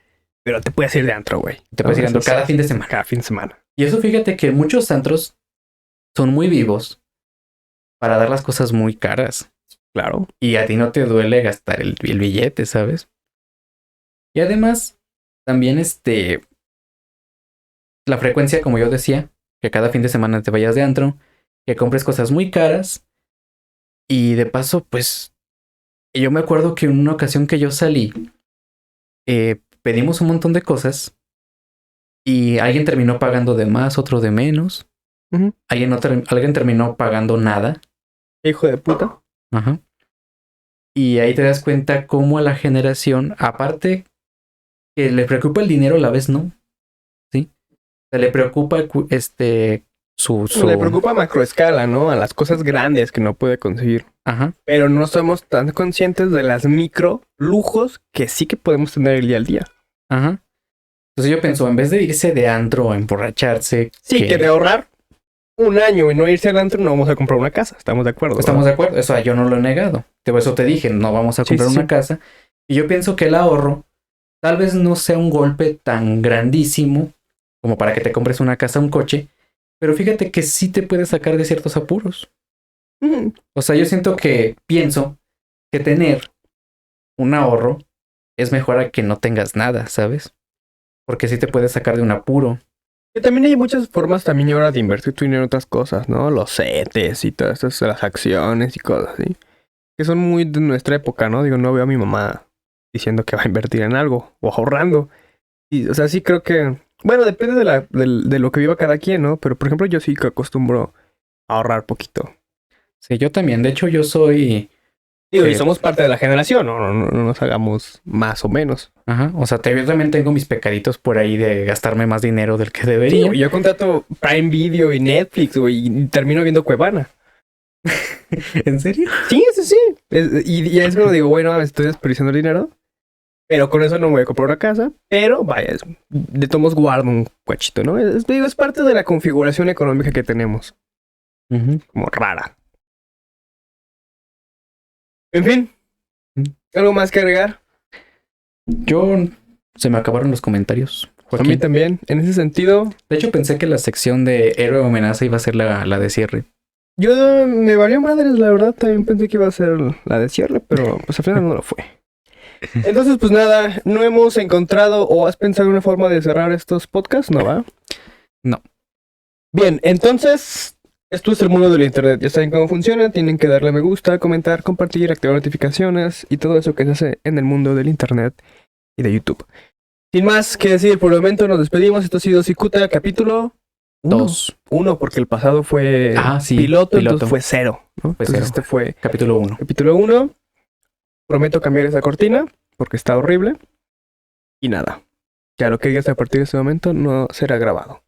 pero te puedes ir de antro, güey. te puedes ir dando cada fin de semana. Cada fin de semana. Y eso fíjate que muchos antros son muy vivos para dar las cosas muy caras. Claro. Y a ti no te duele gastar el billete, ¿sabes? Y además, también la frecuencia, como yo decía, que cada fin de semana te vayas de antro, que compres cosas muy caras. Y de paso, pues, yo me acuerdo que en una ocasión que yo salí, pedimos un montón de cosas y alguien terminó pagando de más, otro de menos. Ujú. Alguien terminó pagando nada. Hijo de puta. Ajá. Y ahí te das cuenta cómo a la generación, aparte que le preocupa el dinero, a la vez no. ¿Sí? Se le preocupa Le preocupa a macroescala, ¿no? A las cosas grandes que no puede conseguir. Ajá. Pero no somos tan conscientes de las micro lujos que sí que podemos tener el día al día. Ajá. Entonces yo pienso, en vez de irse de antro a emborracharse. Sí, que de ahorrar un año y no irse al antro, no vamos a comprar una casa. Estamos de acuerdo. Estamos de acuerdo. Eso yo no lo he negado. Por eso te dije, no vamos a comprar una casa. Y yo pienso que el ahorro tal vez no sea un golpe tan grandísimo como para que te compres una casa o un coche. Pero fíjate que sí te puede sacar de ciertos apuros. O sea, yo pienso que tener un ahorro es mejor a que no tengas nada, ¿sabes? Porque sí te puede sacar de un apuro. Y también hay muchas formas también ahora de invertir tu dinero en otras cosas, ¿no? Los CETES y todas estas, las acciones y cosas así. Que son muy de nuestra época, ¿no? Digo, no veo a mi mamá diciendo que va a invertir en algo o ahorrando. Y, o sea, sí creo que... Bueno, depende de lo que viva cada quien, ¿no? Pero, por ejemplo, yo sí que acostumbro a ahorrar poquito. Sí, yo también. De hecho, yo soy... Digo, y somos parte de la generación, no nos hagamos más o menos. Ajá, o sea, yo también tengo mis pecaditos por ahí de gastarme más dinero del que debería. Sí, yo contrato Prime Video y Netflix, güey, y termino viendo Cuevana. ¿En serio? Sí, sí, sí. Y es cuando digo, bueno, estoy desperdiciando el dinero. Pero con eso no me voy a comprar una casa. Pero vaya, de todos modos guardo un cuachito, ¿no? Digo, es parte de la configuración económica que tenemos. Como rara. En fin. ¿Algo más que agregar? Se me acabaron los comentarios. A mí también. En ese sentido. De hecho, pensé que la sección de héroe o amenaza iba a ser la de cierre. Yo me valió madres, la verdad. También pensé que iba a ser la de cierre, pero pues al final no lo fue. Entonces, pues nada, no hemos encontrado o has pensado en una forma de cerrar estos podcasts, ¿no va? No. Bien, entonces, esto es el mundo del internet. Ya saben cómo funciona, tienen que darle me gusta, comentar, compartir, activar notificaciones y todo eso que se hace en el mundo del internet y de YouTube. Sin más que decir, por el momento nos despedimos. Esto ha sido Cicuta, capítulo 2. 1, porque el pasado fue sí, piloto, entonces fue 0, ¿no? Fue Entonces 0. este fue capítulo 1. Capítulo 1. Prometo cambiar esa cortina porque está horrible. Y nada, ya lo que digas a partir de ese momento no será grabado.